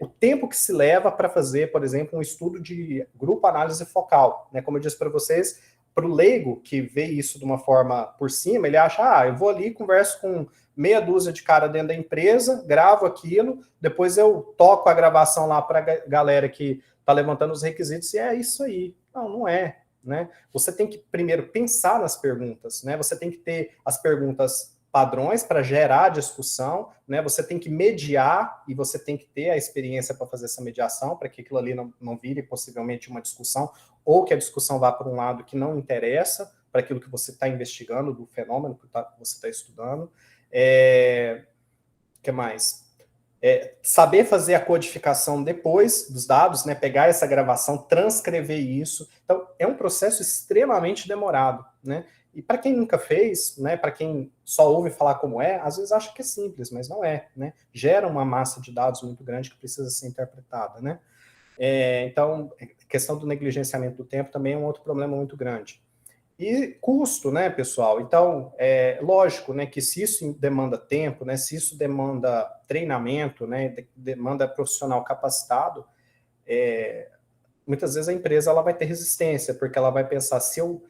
o tempo que se leva para fazer, por exemplo, um estudo de grupo análise focal, né? Como eu disse para vocês, para o leigo que vê isso de uma forma por cima, ele acha, eu vou ali, converso com meia dúzia de cara dentro da empresa, gravo aquilo, depois eu toco a gravação lá para a galera que está levantando os requisitos, e é isso aí. Não é, né? Você tem que primeiro pensar nas perguntas, né? Você tem que ter as perguntas padrões para gerar discussão, né? Você tem que mediar e você tem que ter a experiência para fazer essa mediação, para que aquilo ali não vire possivelmente uma discussão, ou que a discussão vá para um lado que não interessa para aquilo que você está investigando, do fenômeno que você está estudando. O que mais? Saber fazer a codificação depois dos dados, né, pegar essa gravação, transcrever isso. Então, é um processo extremamente demorado, né? E para quem nunca fez, né, para quem só ouve falar como às vezes acha que é simples, mas não é, né? Gera uma massa de dados muito grande que precisa ser interpretada, né? Então, a questão do negligenciamento do tempo também é um outro problema muito grande. E custo, né, pessoal? Então, lógico, né, que se isso demanda tempo, né, se isso demanda treinamento, né, demanda profissional capacitado, muitas vezes a empresa ela vai ter resistência, porque ela vai pensar, se eu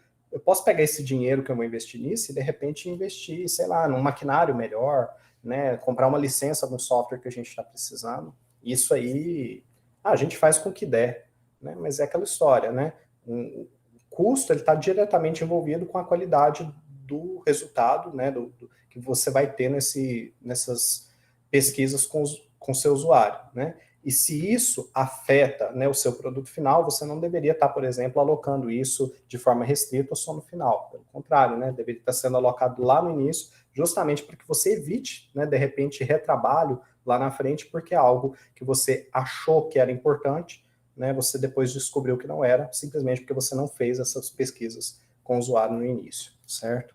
posso pegar esse dinheiro que eu vou investir nisso e, de repente, investir, sei lá, num maquinário melhor, né, comprar uma licença de um software que a gente está precisando. Isso aí, a gente faz com o que der, né, mas é aquela história, né? O custo está diretamente envolvido com a qualidade do resultado, né, que você vai ter nessas pesquisas com o seu usuário, né? E se isso afeta, né, o seu produto final, você não deveria estar, por exemplo, alocando isso de forma restrita só no final. Pelo contrário, né, deveria estar sendo alocado lá no início, justamente para que você evite, né, de repente, retrabalho lá na frente, porque é algo que você achou que era importante, né, você depois descobriu que não era, simplesmente porque você não fez essas pesquisas com o usuário no início, certo?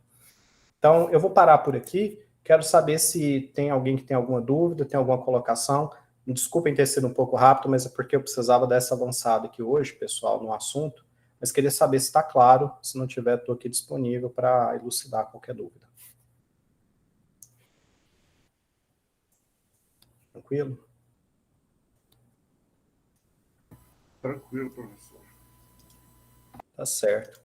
Então, eu vou parar por aqui. Quero saber se tem alguém que tem alguma dúvida, tem alguma colocação. Me desculpem ter sido um pouco rápido, mas é porque eu precisava dessa avançada aqui hoje, pessoal, no assunto. Mas queria saber se está claro. Se não tiver, estou aqui disponível para elucidar qualquer dúvida. Tranquilo? Tranquilo, professor. Tá certo.